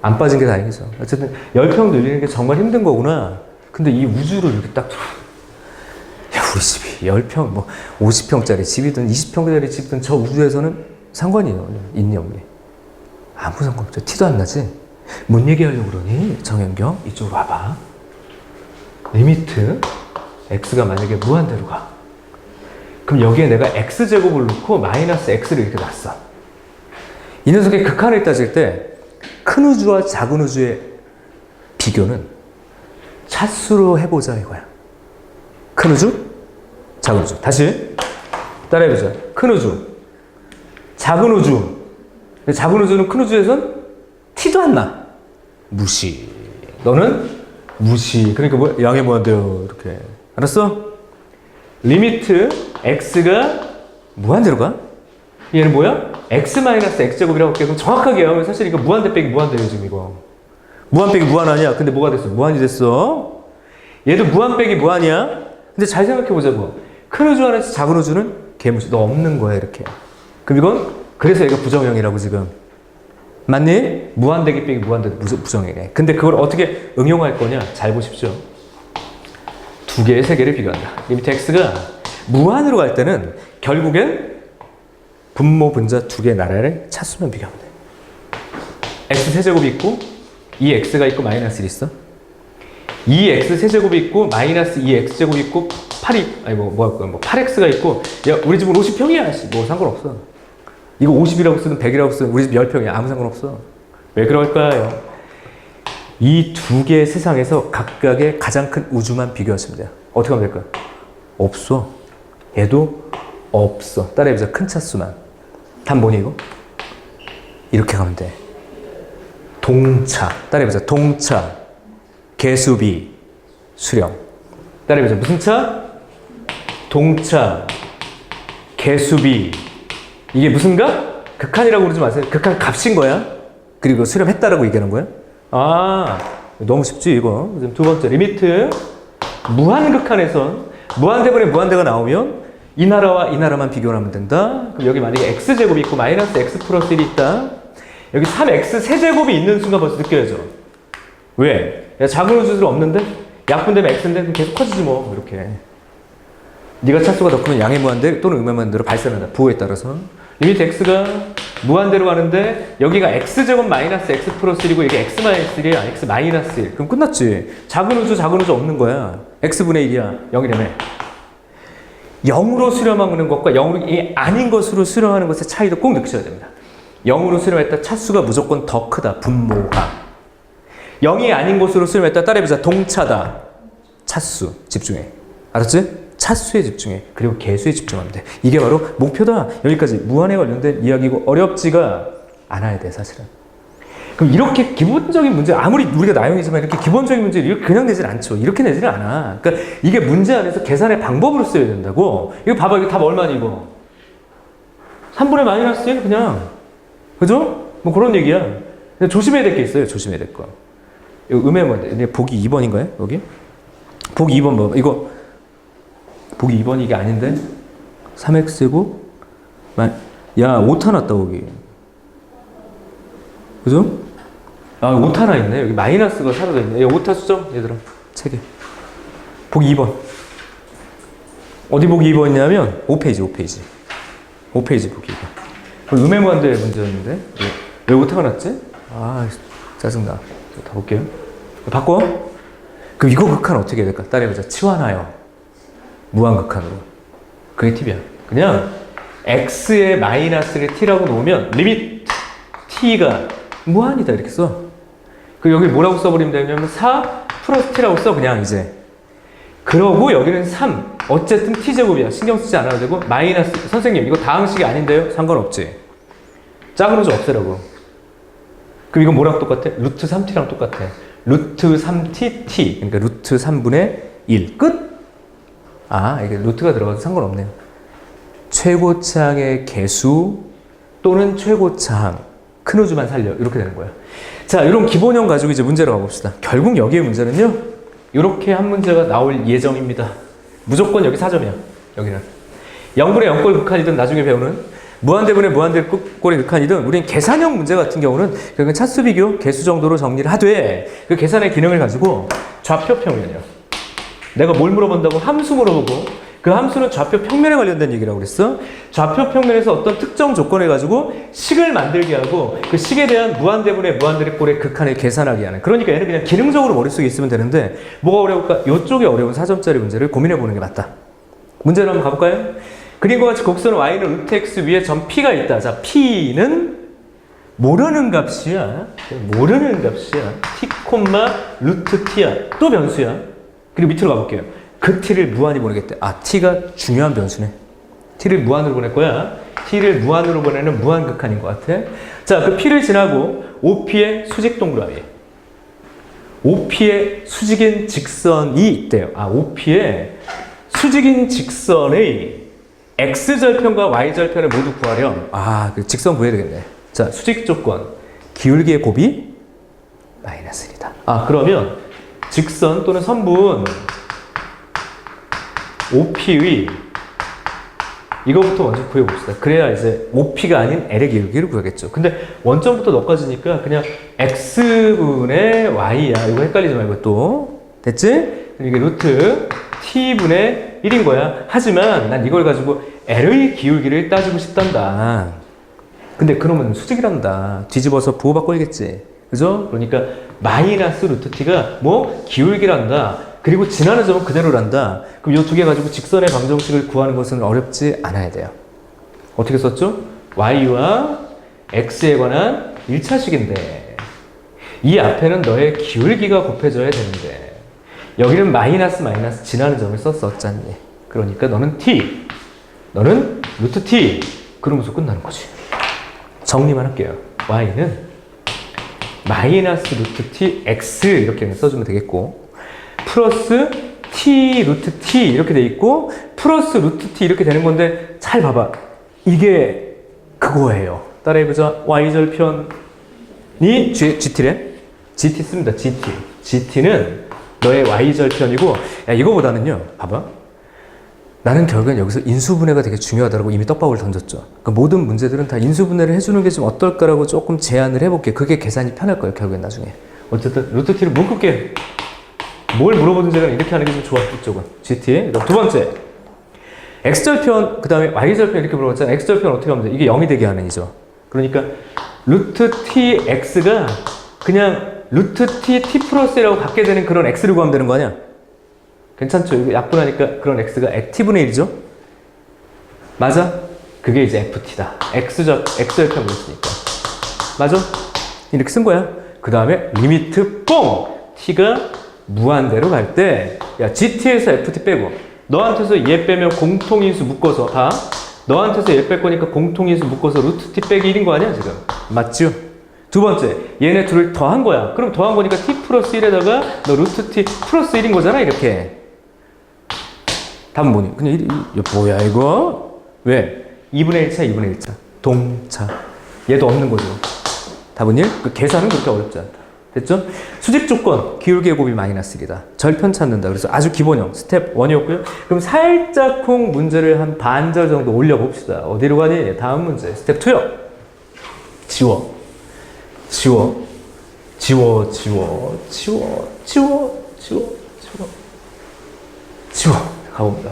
안 빠진 게 다행이죠. 어쨌든 10평 늘리는 게 정말 힘든 거구나. 근데 이 우주를 이렇게 딱 야, 우리 집이 10평 뭐 50평짜리 집이든 20평짜리 집이든 저 우주에서는 상관이에요. 있니 없니? 아무 상관없죠. 티도 안 나지? 뭔 얘기하려고 그러니? 정현경 이쪽으로 와봐. 리미트 x가 만약에 무한대로 가. 그럼 여기에 내가 x제곱을 넣고 마이너스 x를 이렇게 놨어. 이 녀석의 극한을 따질 때 큰 우주와 작은 우주의 비교는 차수로 해보자 이거야. 큰 우주, 작은 우주. 다시 따라해보자. 큰 우주, 작은 우주. 작은 우주는 큰 우주에선 티도 안 나. 무시. 너는 무시. 그러니까 뭐 양의 무한대요. 이렇게. 알았어? 리미트 x가 무한대로 가? 얘는 뭐야? x-x제곱이라고 할게. 그럼 정확하게 하면 사실 이거 무한대 빼기 무한대요 지금 이거. 무한 빼기 무한 아니야. 근데 뭐가 됐어? 무한이 됐어. 얘도 무한 빼기 무한이야. 근데 잘 생각해보자고. 큰 우주 안에서 작은 우주는 개무시. 너 없는 거야 이렇게. 그럼 이건 그래서 얘가 부정형이라고 지금. 맞니? 무한대기 빼기 무한대도 부정이네. 근데 그걸 어떻게 응용할 거냐? 잘 보십시오. 두 개의 세계를 비교한다. 리미트 x가 무한으로 갈 때는 결국엔 분모 분자 두 개의 나라를 차수만 비교하면 돼. x 세제곱이 있고 2x가 있고 마이너스 1 있어. 2x 세제곱이 있고 마이너스 2x 제곱이 있고 8이 아니 뭐 8x가 있고 야 우리 집은 50평이야. 뭐 상관없어. 이거 50이라고 쓰든 100이라고 쓰든 우리 집 10평이야. 아무 상관없어. 왜 그럴까요? 이 두 개의 세상에서 각각의 가장 큰 우주만 비교하시면 돼요. 어떻게 하면 될까요? 없어. 얘도 없어. 따라해보자. 큰 차수만. 답 뭐니 이거? 이렇게 가면 돼. 동차. 따라해보자. 동차. 개수비. 수렴. 따라해보자. 무슨 차? 동차. 개수비. 이게 무슨가? 극한이라고 그러지 마세요. 극한 값인 거야. 그리고 수렴했다라고 얘기하는 거야. 아, 너무 쉽지 이거. 두 번째 리미트 무한극한에선 무한대분의 무한대가 나오면 이 나라와 이 나라만 비교를 하면 된다. 그럼 여기 만약에 x제곱이 있고 마이너스 x 플러스 1이 있다. 여기 3x 세제곱이 있는 순간 벌써 느껴져. 왜? 야, 작은 우주들 없는데? 약분되면 x인데 그럼 계속 커지지 뭐. 이렇게. 네가 차수가 더 크면 양의 무한대 또는 음의 무한대로 발산한다. 부호에 따라서. 리미트 x가 무한대로 가는데 여기가 x제곱 마이너스 x 플러스 1이고 이게 x 마이너스 1이야. x 마이너스 1. 그럼 끝났지. 작은 우주 없는 거야. x분의 1이야. 0이라며. 0으로 수렴하는 것과 0이 아닌 것으로 수렴하는 것의 차이도 꼭 느끼셔야 됩니다. 0으로 수렴했다 차수가 무조건 더 크다. 분모가. 0이 아닌 것으로 수렴했다 따라해보자. 동차다. 차수. 집중해. 알았지? 차수에 집중해. 그리고 개수에 집중하면 돼. 이게 바로 목표다. 여기까지 무한에 관련된 이야기고 어렵지가 않아야 돼 사실은. 그럼 이렇게 기본적인 문제 아무리 우리가 나용이지만 이렇게 기본적인 문제를 그냥 내질 않죠. 이렇게 내지는 않아. 그러니까 이게 문제 안에서 계산의 방법으로 써야 된다고. 이거 봐봐. 이거 답 얼마니 이거. 3분의 마이너스 1 그냥. 그죠? 뭐 그런 얘기야. 근데 조심해야 될 게 있어요. 조심해야 될 거. 이거 음의 문제. 보기 2번인가요? 여기? 보기 2번 뭐 이거 보기 2번이 이게 아닌데? 3x제곱? 야, 오타 났다, 거기. 그죠? 아, 오타 나 있네. 여기 마이너스가 사라져 있네. 여기 오타 수정, 얘들아. 책에. 보기 2번. 어디 보기 2번이냐면, 5페이지, 5페이지. 5페이지 보기 2번. 그럼 음의 무한대 문제였는데? 왜 오타가 났지? 아, 짜증나. 다 볼게요. 바꿔? 그럼 이거 극한 어떻게 해야 될까? 따라해보자. 치환하여. 무한극한으로. 그게 팁이야. 그냥 x의 마이너스를 t라고 놓으면 리미트 t가 무한이다 이렇게 써. 그 여기 뭐라고 써버리면 되냐면 4 플러스 t라고 써 그냥 이제. 그러고 여기는 3 어쨌든 t제곱이야. 신경 쓰지 않아도 되고 마이너스 선생님 이거 다항식이 아닌데요? 상관없지. 작은 우주 없애라고. 그럼 이건 뭐랑 똑같아? 루트 3t랑 똑같아. 루트 3t t 그러니까 루트 3분의 1 끝. 아, 이게 루트가 들어가도 상관없네요. 최고차항의 개수 또는 최고차항 큰 우주만 살려 이렇게 되는 거야. 자, 이런 기본형 가지고 이제 문제로 가봅시다. 결국 여기의 문제는요. 이렇게 한 문제가 나올 예정입니다. 무조건 여기 4점이야. 여기는 0분의 0꼴 극한이든 나중에 배우는 무한대분의 무한대꼴의 극한이든 우리는 계산형 문제 같은 경우는 그냥 차수 비교 개수 정도로 정리를 하되 그 계산의 기능을 가지고 좌표 평면이요. 내가 뭘 물어본다고? 함수 물어보고 그 함수는 좌표 평면에 관련된 얘기라고 그랬어. 좌표 평면에서 어떤 특정 조건을 가지고 식을 만들게 하고 그 식에 대한 무한대분의 무한대꼴의 극한을 계산하게 하는. 그러니까 얘는 그냥 기능적으로 머릿속에 있으면 되는데 뭐가 어려울까? 이쪽에 어려운 4점짜리 문제를 고민해 보는 게 맞다. 문제를 한번 가볼까요? 그림과 같이 곡선 y는 루트 x 위에 점 p가 있다. 자, p는 모르는 값이야. 모르는 값이야. t, 루트 t야. 또 변수야. 그리고 밑으로 가볼게요. 그 t를 무한히 보내겠대. 아, t가 중요한 변수네. t를 무한으로 보낼 거야. t를 무한으로 보내는 무한극한인 것 같아. 자, 그 p를 지나고 OP의 수직 동그라미. OP의 수직인 직선이 있대요. 아, OP의 수직인 직선의 x절편과 y절편을 모두 구하렴. 아, 그 직선 구해야 되겠네. 자, 수직 조건. 기울기의 곱이 마이너스 1이다. 아, 그러면 직선 또는 선분 OP의 이거부터 먼저 구해봅시다. 그래야 이제 OP가 아닌 L의 기울기를 구하겠죠. 근데 원점부터 너까지니까 그냥 X분의 Y야. 이거 헷갈리지 말고 또. 됐지? 이게 루트 T분의 1인 거야. 하지만 난 이걸 가지고 L의 기울기를 따지고 싶단다. 근데 그러면 수직이란다. 뒤집어서 부호 바꿔야겠지. 그죠? 그러니까 마이너스 루트 T가 뭐? 기울기란다. 그리고 지나는 점은 그대로란다. 그럼 이 두 개 가지고 직선의 방정식을 구하는 것은 어렵지 않아야 돼요. 어떻게 썼죠? Y와 X에 관한 1차식인데 이 앞에는 너의 기울기가 곱해져야 되는데 여기는 마이너스 지나는 점을 썼었잖니. 그러니까 너는 T, 너는 루트 T. 그러면서 끝나는 거지. 정리만 할게요. Y는 마이너스 루트 T X 이렇게 써주면 되겠고 플러스 T 루트 T 이렇게 돼 있고 플러스 루트 T 이렇게 되는 건데 잘 봐봐. 이게 그거예요. 따라해보자. Y절편이 GT래? GT 씁니다. GT는 너의 Y절편이고 야 이거보다는요. 봐봐. 나는 결국엔 여기서 인수분해가 되게 중요하다고 이미 떡밥을 던졌죠. 그러니까 모든 문제들은 다 인수분해를 해주는 게 좀 어떨까라고 조금 제안을 해볼게. 그게 계산이 편할 거예요. 결국엔 나중에. 어쨌든 루트 T를 묶을게. 뭘 물어보든지 간에 이렇게 하는 게 좀 좋아. 이쪽은. GT. 두 번째. X절편, 그 다음에 Y절편 이렇게 물어봤잖아. X절편 어떻게 하면 돼? 이게 0이 되게 하는 이죠. 그러니까 루트 TX가 그냥 루트 T, T 플러스라고 갖게 되는 그런 X를 구하면 되는 거 아니야? 괜찮죠? 이거 약분하니까 그런 X가 T분의 1이죠? 맞아? 그게 이제 FT다. X절편으로 있으니까. 맞아? 이렇게 쓴 거야. 그 다음에 리미트 뽕! T가 무한대로 갈 때, 야, GT에서 FT 빼고, 너한테서 얘 빼면 공통인수 묶어서, 다. 너한테서 얘 뺄 거니까 공통인수 묶어서 루트 T 빼기 1인 거 아니야, 지금? 맞죠? 두 번째, 얘네 둘을 더한 거야. 그럼 더한 거니까 T 플러스 1에다가 너 루트 T 플러스 1인 거잖아, 이렇게. 답은 뭐니? 그냥 뭐야, 이거? 왜? 2분의 1차, 2분의 1차. 동차. 얘도 없는 거죠. 답은 1? 그 계산은 그렇게 어렵지 않다. 됐죠? 수직 조건, 기울기의 곱이 마이너스 1이다. 절편 찾는다. 그래서 아주 기본형, 스텝 1이었고요. 그럼 살짝쿵 문제를 한 반절 정도 올려봅시다. 어디로 가니? 다음 문제, 스텝 2요. 지워. 가봅니다.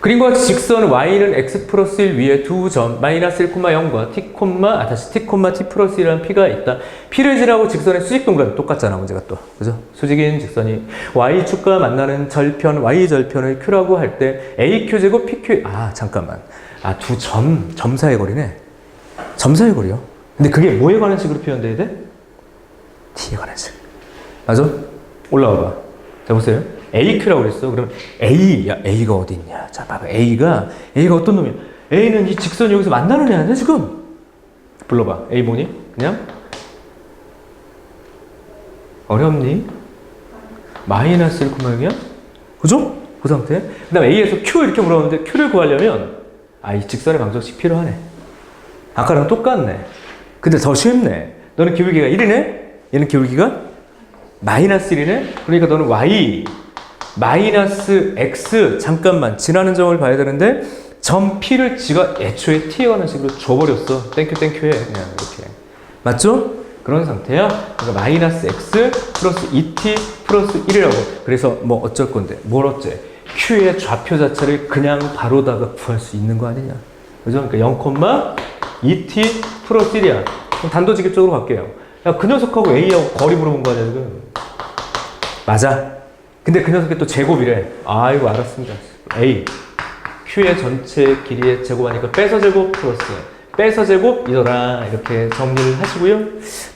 그림과 같이 직선 y는 x 플러스 1 위에 두 점 마이너스 1,0과 t, t 플러스 1이라는 p가 있다. p를 지나고 직선의 수직 동그라미 똑같잖아 문제가 또. 그죠? 수직인 직선이 y축과 만나는 절편 y절편을 q라고 할 때 aq제곱 pq 잠깐만. 두 점 사이의 거리네. 점 사이의 거리요. 근데 그게 뭐에 관한 식으로 표현돼야 돼? t에 관한 식. 맞아? 올라와 봐. 자 보세요. AQ라고 그랬어. 그럼 A가 어디 있냐? 자, 봐봐. A가 어떤 놈이야? A는 이 직선이 여기서 만나는 애 아니야, 지금? 불러봐. A 뭐니? 그냥? 어렵니? 마이너스 1,0이야? 그죠? 그 상태. 그 다음 A에서 Q 이렇게 물어봤는데 Q를 구하려면 이 직선의 방정식 필요하네. 아까랑 똑같네. 근데 더 쉽네. 너는 기울기가 1이네? 얘는 기울기가 마이너스 1이네? 그러니까 너는 Y 마이너스 x 잠깐만 지나는 점을 봐야 되는데 점 p를 지가 애초에 t에 관한 식으로 줘버렸어. 땡큐 해 그냥 이렇게. 맞죠? 그런 상태야. 그러니까 마이너스 x 플러스 2t 플러스 1이라고. 그래서 뭐 어쩔 건데 뭘 어째? q의 좌표 자체를 그냥 바로다가 구할 수 있는 거 아니냐. 그죠? 그러니까 0,2t 플러스 1이야. 그럼 단도직입적으로 갈게요. 야, 그 녀석하고 a하고 거리 물어본 거 아니야 지금. 맞아. 근데 그 녀석이 또 제곱이래. 아이고 알았습니다. A Q의 전체 길이의 제곱하니까 빼서 제곱 플러스 빼서 제곱이더라. 이렇게 정리를 하시고요.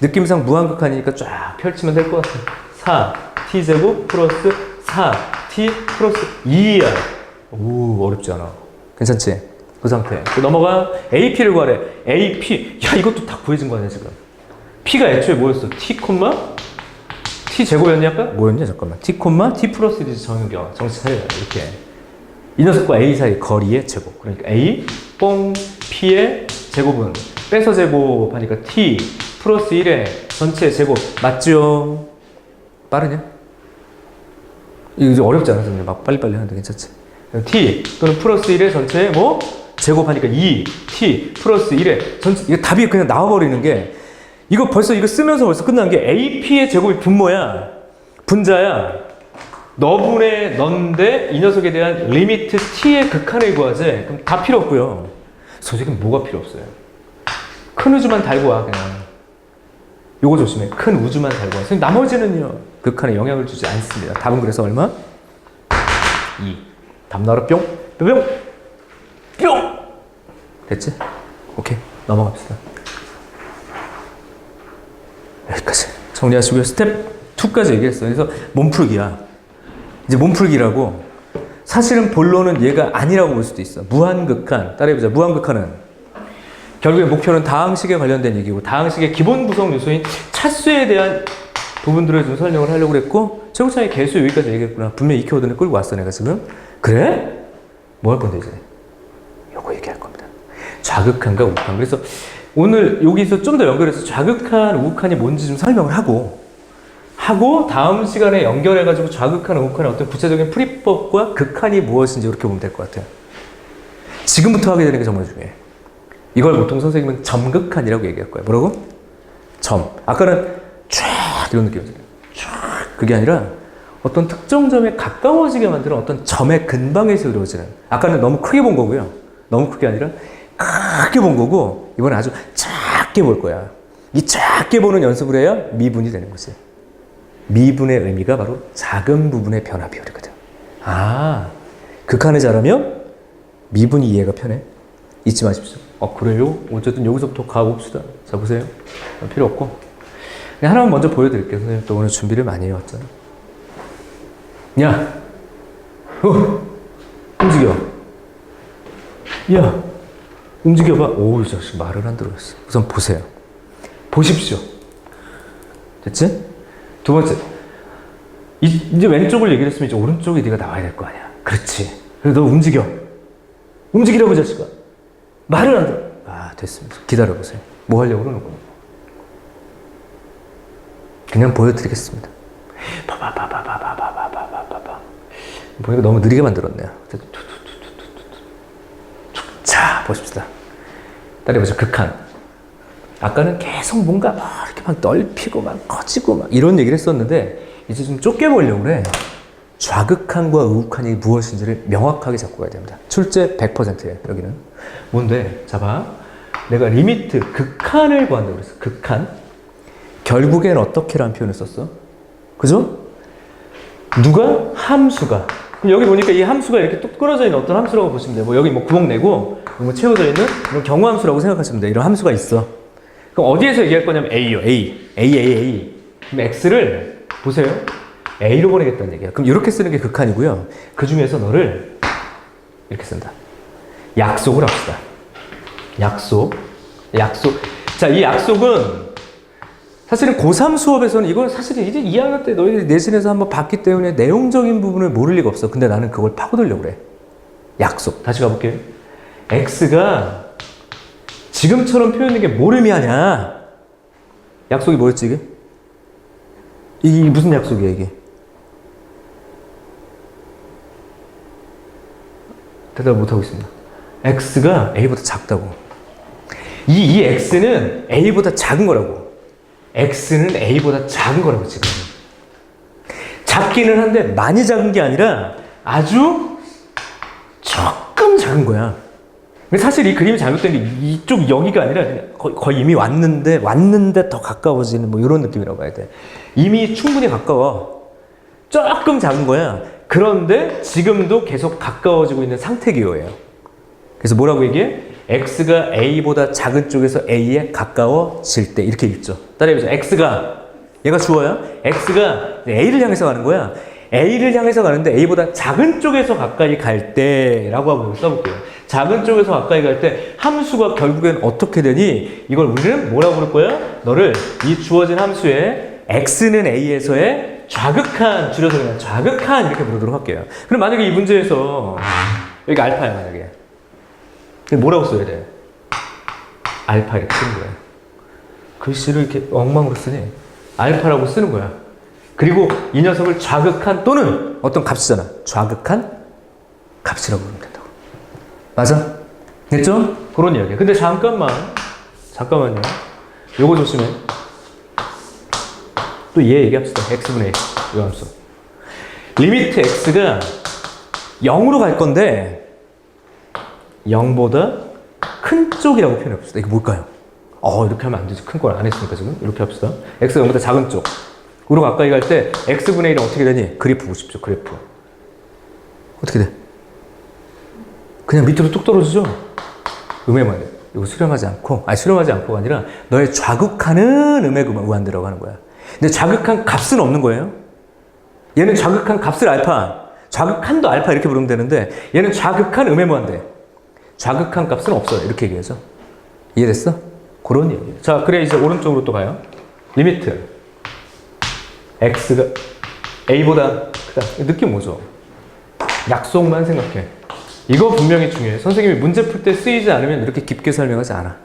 느낌상 무한극한이니까 쫙 펼치면 될 것 같아요. 4t 제곱 플러스 4t 플러스 2야. 오 어렵지 않아. 괜찮지? 그 상태. 또 넘어가. AP를 구하래. AP. 야 이것도 다 구해진 거 아니야 지금. P가 애초에 뭐였어? T, T 제곱이었냐 아까? 뭐였냐 잠깐만. T, T 플러스 1이지 정규경. 정치 차례야 이렇게. 이 녀석과 A 사이 거리의 제곱. 그러니까 A, 뽕, P의 제곱은 빼서 제곱하니까 T 플러스 1의 전체 제곱. 맞죠? 빠르냐? 이거 어렵지 않아서 막 빨리빨리 하는데 괜찮지? T 또는 플러스 1의 전체의 뭐? 제곱하니까 2t 플러스 1에 전체 이거 답이 그냥 나와버리는 게 이거 벌써 이거 쓰면서 벌써 끝난 게 AP의 제곱이 분모야. 분자야. 너분의 넌데 이 녀석에 대한 리미트 t의 극한을 구하지. 그럼 다 필요 없고요. 선생님 뭐가 필요 없어요? 큰 우주만 달고 와 그냥. 요거 조심해. 큰 우주만 달고 와. 선생님 나머지는요. 극한에 영향을 주지 않습니다. 답은 그래서 얼마? 2. 답 나와라 뿅. 뿅. 뿅. 됐지? 오케이. 넘어갑시다. 여기까지. 정리하시고요. 스텝 2까지 얘기했어요. 그래서 몸풀기야. 이제 몸풀기라고. 사실은 본론은 얘가 아니라고 볼 수도 있어. 무한극한. 따라해보자. 무한극한은 결국에 목표는 다항식에 관련된 얘기고 다항식의 기본 구성 요소인 차수에 대한 부분들을 좀 설명을 하려고 그랬고 최고차의 개수 여기까지 얘기했구나. 분명히 이 키워드는 끌고 왔어 내가 지금. 그래? 뭐 할 건데 이제? 요거 얘기할 겁니다. 좌극한과 우극한. 그래서 오늘 여기서 좀 더 연결해서 좌극한, 우극한이 뭔지 좀 설명을 하고 다음 시간에 연결해가지고 좌극한, 우극한의 어떤 구체적인 풀이법과 극한이 무엇인지 이렇게 보면 될 것 같아요. 지금부터 하게 되는 게 정말 중요해. 이걸 보통 선생님은 점극한이라고 얘기할 거예요. 뭐라고? 점. 아까는 쫙 이런 느낌이었어요. 쫙. 그게 아니라 어떤 특정 점에 가까워지게 만드는 어떤 점의 근방에서 이루어지는. 아까는 너무 크게 본 거고요. 너무 크게 아니라 크게 본 거고 이번엔 아주 작게 볼 거야. 이 작게 보는 연습을 해야 미분이 되는 거지. 미분의 의미가 바로 작은 부분의 변화 비율이거든. 아, 극한을 잘하면 미분이 이해가 편해. 잊지 마십시오. 그래요? 어쨌든 여기서부터 가봅시다. 자, 보세요. 필요 없고. 하나만 먼저 보여드릴게요. 선생님 또 오늘 준비를 많이 해왔잖아. 야! 움직여. 야! 움직여봐. 오, 이 자식 말을 안 들어했어. 우선 보세요. 보십시오. 됐지? 두 번째. 이제 왼쪽을 얘기를 했으면 이제 오른쪽에 네가 나와야 될 거 아니야. 그렇지. 그래서 너 움직여. 움직이라고, 이 자식아. 말을 안 들어. 아, 됐습니다. 기다려보세요. 뭐 하려고 그러는 거야? 그냥 보여드리겠습니다. 봐봐. 보니까 너무 느리게 만들었네요. 자, 보십시다. 따라해보죠. 극한. 아까는 계속 뭔가 막 이렇게 막 넓히고 막 커지고 막 이런 얘기를 했었는데 이제 좀 좁게 보려고 그래. 좌극한과 우극한이 무엇인지를 명확하게 잡고 가야 됩니다. 출제 100%예요, 여기는. 뭔데? 자, 봐. 내가 리미트, 극한을 구한다고 그랬어. 극한. 결국엔 어떻게라는 표현을 썼어? 그죠? 누가? 함수가. 여기 보니까 이 함수가 이렇게 뚝 끊어져 있는 어떤 함수라고 보시면 돼요. 뭐 여기 뭐 구멍 내고 뭐 채워져 있는 이런 경우함수라고 생각하시면 돼요. 이런 함수가 있어. 그럼 어디에서 얘기할 거냐면 A요. A. 그럼 X를 보세요. A로 보내겠다는 얘기야. 그럼 이렇게 쓰는 게 극한이고요. 그 중에서 너를 이렇게 쓴다. 약속을 합시다. 약속. 자, 이 약속은 사실은 고3 수업에서는 이걸 사실 이제 2학년 때 너희들이 내신에서 한번 봤기 때문에 내용적인 부분을 모를 리가 없어. 근데 나는 그걸 파고들려고 그래. 약속. 다시 가볼게요. X가 지금처럼 표현된 게 뭘 의미하냐? 약속이 뭐였지 이게? 이게 무슨 약속이야 이게? 대답을 못하고 있습니다. X가 A보다 작다고. 이 X는 A보다 작은 거라고. X는 A보다 작은 거라고 지금. 작기는 한데 많이 작은 게 아니라 아주 조금 작은 거야. 사실 이 그림이 잘못된 게 이쪽 여기가 아니라 거의 이미 왔는데 더 가까워지는 뭐 이런 느낌이라고 해야 돼. 이미 충분히 가까워. 조금 작은 거야. 그런데 지금도 계속 가까워지고 있는 상태 기호예요. 그래서 뭐라고 얘기해? X가 A보다 작은 쪽에서 A에 가까워질 때 이렇게 읽죠. 따라해보죠. X가 얘가 주어야. X가 A를 향해서 가는 거야. A를 향해서 가는데 A보다 작은 쪽에서 가까이 갈 때라고 한번 써볼게요. 작은 쪽에서 가까이 갈 때 함수가 결국엔 어떻게 되니? 이걸 우리는 뭐라고 부를 거야? 너를 이 주어진 함수에 X는 A에서의 좌극한, 줄여서 그냥 좌극한 이렇게 부르도록 할게요. 그럼 만약에 이 문제에서 여기 알파야 만약에. 뭐라고 써야 돼? 알파 이렇게 쓰는 거야. 글씨를 이렇게 엉망으로 쓰니 알파라고 쓰는 거야. 그리고 이 녀석을 좌극한 또는 어떤 값이잖아. 좌극한 값이라고 부르면 된다고. 맞아? 됐죠? 그런 이야기야. 근데 잠깐만요. 요거 조심해. 또 얘 얘기합시다. x분의 a. 요 함수. 리미트 x가 0으로 갈 건데 0보다 큰 쪽이라고 표현해 봅시다. 이게 뭘까요? 이렇게 하면 안 되지. 큰 걸 안 했으니까 지금. 이렇게 합시다. x가 0보다 작은 쪽으로 가까이 갈 때 x분의 1은 어떻게 되니? 그래프 보십시오. 그래프. 어떻게 돼? 그냥 밑으로 뚝 떨어지죠? 음의 이거 수렴하지 않고가 아니라 너의 좌극하는 음의 무한대라고 하는 거야. 근데 좌극한 값은 없는 거예요. 얘는 좌극한 값을 알파, 좌극한도 알파 이렇게 부르면 되는데 얘는 좌극한 음의 무한대. 좌극한 값은 없어요. 이렇게 얘기해서. 이해됐어? 그런 얘기예요. 자, 그래 이제 오른쪽으로 또 가요. 리미트 x가 a보다 크다. 느낌 뭐죠? 약속만 생각해. 이거 분명히 중요해. 선생님이 문제 풀 때 쓰이지 않으면 이렇게 깊게 설명하지 않아.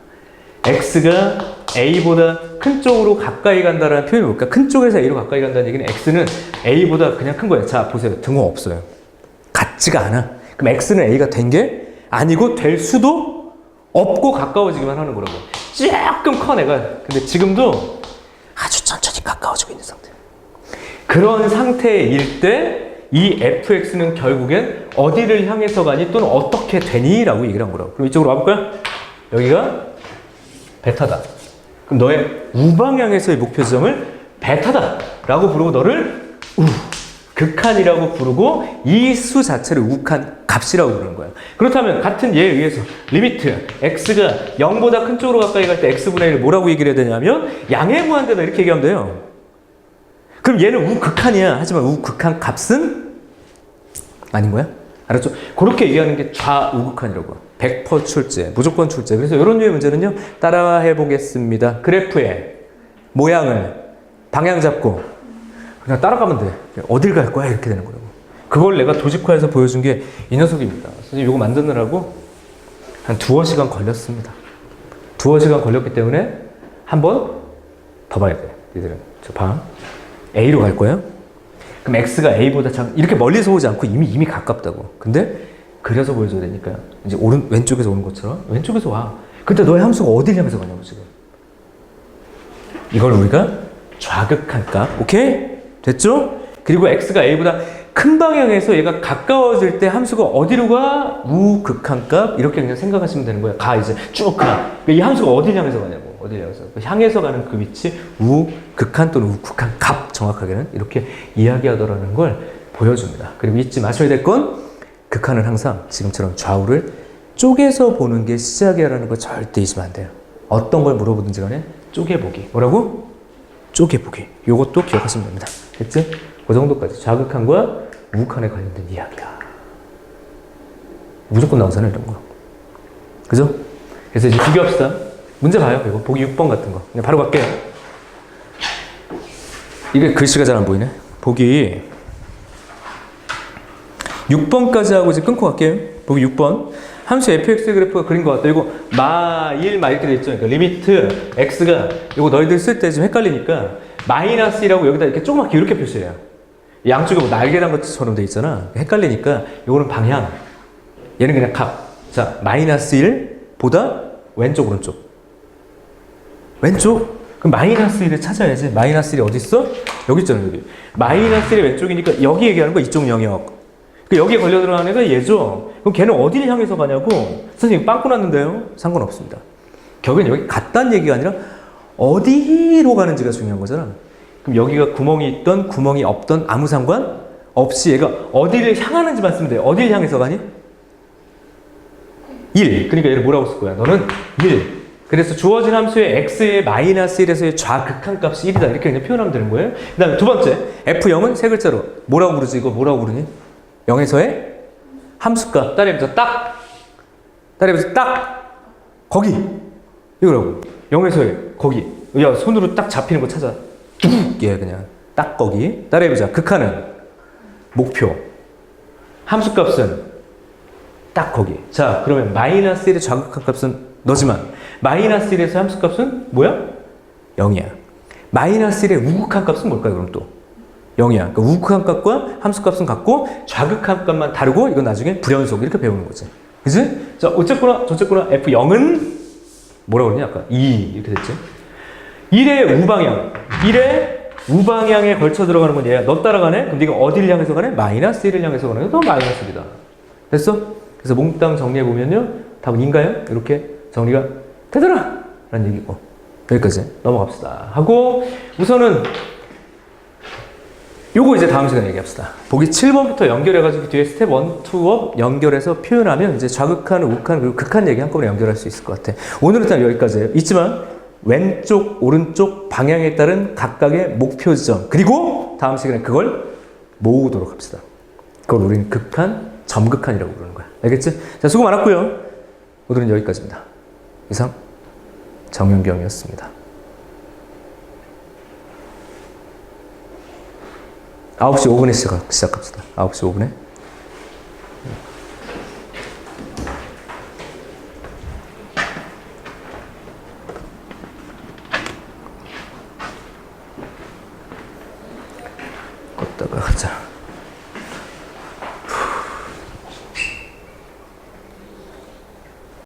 x가 a보다 큰 쪽으로 가까이 간다라는 표현이 뭘까? 큰 쪽에서 a로 가까이 간다는 얘기는 x는 a보다 그냥 큰 거예요. 자, 보세요. 등호 없어요. 같지가 않아. 그럼 x는 a가 된 게 아니고 될 수도 없고 가까워지기만 하는 거라고. 조금 커 내가. 근데 지금도 아주 천천히 가까워지고 있는 상태. 그런 상태일 때 이 fx는 결국엔 어디를 향해서 가니 또는 어떻게 되니? 라고 얘기를 한 거라고. 그럼 이쪽으로 와볼까요? 여기가 베타다. 그럼 너의 우방향에서의 목표 지점을 베타다 라고 부르고 너를 극한이라고 부르고 이 수 자체를 우극한 값이라고 부르는 거예요. 그렇다면 같은 예에 의해서 리미트 x가 0보다 큰 쪽으로 가까이 갈 때 x분의 1을 뭐라고 얘기를 해야 되냐면 양의 무한대다 이렇게 얘기하면 돼요. 그럼 얘는 우극한이야. 하지만 우극한 값은 아닌 거야? 알았죠? 그렇게 얘기하는 게 좌우극한이라고. 100% 출제, 무조건 출제. 그래서 이런 류의 문제는요. 따라해 보겠습니다. 그래프의 모양을 방향 잡고 그냥 따라가면 돼. 어딜 갈 거야? 이렇게 되는 거라고. 그걸 내가 도식화해서 보여준 게 이 녀석입니다. 선생님 이거 만드느라고 한 2-3시간 걸렸습니다. 2-3시간 걸렸기 때문에 한 번 더 봐야 돼. 얘들은. 저 봐. A로 갈 거예요? 그럼 X가 A보다 이렇게 멀리서 오지 않고 이미 가깝다고. 근데 그려서 보여줘야 되니까 이제 왼쪽에서 오는 것처럼 왼쪽에서 와. 근데 너의 함수가 어딜 향해서 가냐고 지금. 이걸 우리가 좌극한 값. 오케이? 됐죠? 그리고 X가 A보다 큰 방향에서 얘가 가까워질 때 함수가 어디로 가? 우극한 값. 이렇게 그냥 생각하시면 되는 거야. 이제 쭉 가. 이 함수가 어딜 향해서 가냐고. 어딜 향해서. 향해서 가는 그 위치 우극한 또는 우극한 값. 정확하게는 이렇게 이야기하더라는 걸 보여줍니다. 그리고 잊지 마셔야 될 건 극한은 항상 지금처럼 좌우를 쪼개서 보는 게 시작이라는 걸 절대 잊으면 안 돼요. 어떤 걸 물어보든지 간에 쪼개보기. 뭐라고? 쪼개보기. 요것도 기억하시면 됩니다. 됐지? 그 정도까지 좌극한과 우극한에 관련된 이야기야. 무조건 나오잖아요, 이런 거. 그죠? 그래서 이제 비교합시다. 문제 봐요. 이거 보기 6번 같은 거. 그냥 바로 갈게요. 이게 글씨가 잘 안 보이네. 보기 6번까지 하고 이제 끊고 갈게요. 보기 6번. 함수 fx 그래프가 그린 것 같다. 이거 마1 이렇게 돼 있죠. 그러니까 리미트 x가 이거 너희들 쓸 때 좀 헷갈리니까 -1이라고 여기다 이렇게 조그맣게 이렇게 표시해요. 양쪽에 뭐 날개란 것처럼 돼 있잖아. 헷갈리니까 이거는 방향. 얘는 그냥 값. 자, -1보다 왼쪽 오른쪽. 왼쪽? 그럼 -1을 찾아야지. -1이 어디 있어? 여기 있잖아, 여기. -1의 왼쪽이니까 여기 얘기하는 거 이쪽 영역. 여기에 걸려 들어가는 애가 얘죠. 그럼 걔는 어디를 향해서 가냐고? 선생님 빵꾸 났는데요? 상관없습니다. 결국엔 여기 갔다는 얘기가 아니라 어디로 가는지가 중요한 거잖아. 그럼 여기가 구멍이 있던 구멍이 없던 아무 상관 없이 얘가 어디를 향하는지만 쓰면 돼요. 어디를 향해서 가니? 1. 그러니까 얘를 뭐라고 쓸 거야? 너는 1. 그래서 주어진 함수의 x의 -1에서의 좌극한 값이 1이다. 이렇게 그냥 표현하면 되는 거예요. 그 다음에 두 번째. F0은 세 글자로. 뭐라고 부르지? 이거 뭐라고 부르니? 0에서의 함수값. 따라해보자. 딱. 따라해보자. 딱. 거기. 이거라고. 0에서의 거기. 야, 손으로 딱 잡히는 거 찾아. 예, 그냥. 딱 거기. 따라해보자. 극한은 목표. 함수값은 딱 거기. 자, 그러면 -1의 좌극한 값은 너지만 -1에서 함수값은 뭐야? 0이야. -1의 우극한 값은 뭘까요? 그럼 또 0이야. 그러니까 우극한 값과 함수값은 같고 좌극한 값만 다르고 이건 나중에 불연속 이렇게 배우는 거지. 그지? 자, 어쨌거나 저쨌거나 F0은 뭐라고 그러냐 아까 2 이렇게 됐지. 1의 우방향 1의 우방향에 걸쳐 들어가는 건 얘야. 너 따라가네? 그럼 네가 어디를 향해서 가네? 마이너스 1을 향해서 가는 건 마이너스입니다. 됐어? 그래서 몽땅 정리해보면요. 답은 인가요? 이렇게 정리가 되더라! 라는 얘기고. 여기까지 넘어갑시다. 하고, 우선은, 요거 이제 다음 시간에 얘기합시다. 보기 7번부터 연결해가지고 뒤에 스텝 1, 2업 연결해서 표현하면 이제 좌극한, 우극한, 그리고 극한 얘기 한꺼번에 연결할 수 있을 것 같아. 오늘은 일단 여기까지예요. 있지만, 왼쪽, 오른쪽 방향에 따른 각각의 목표 지점. 그리고 다음 시간에 그걸 모으도록 합시다. 그걸 우리는 극한, 점극한이라고 부르는 거야. 알겠지? 자, 수고 많았고요. 오늘은 여기까지입니다. 이상 정윤경이었습니다. 9시 5분에 시작합시다. 9시 5분에.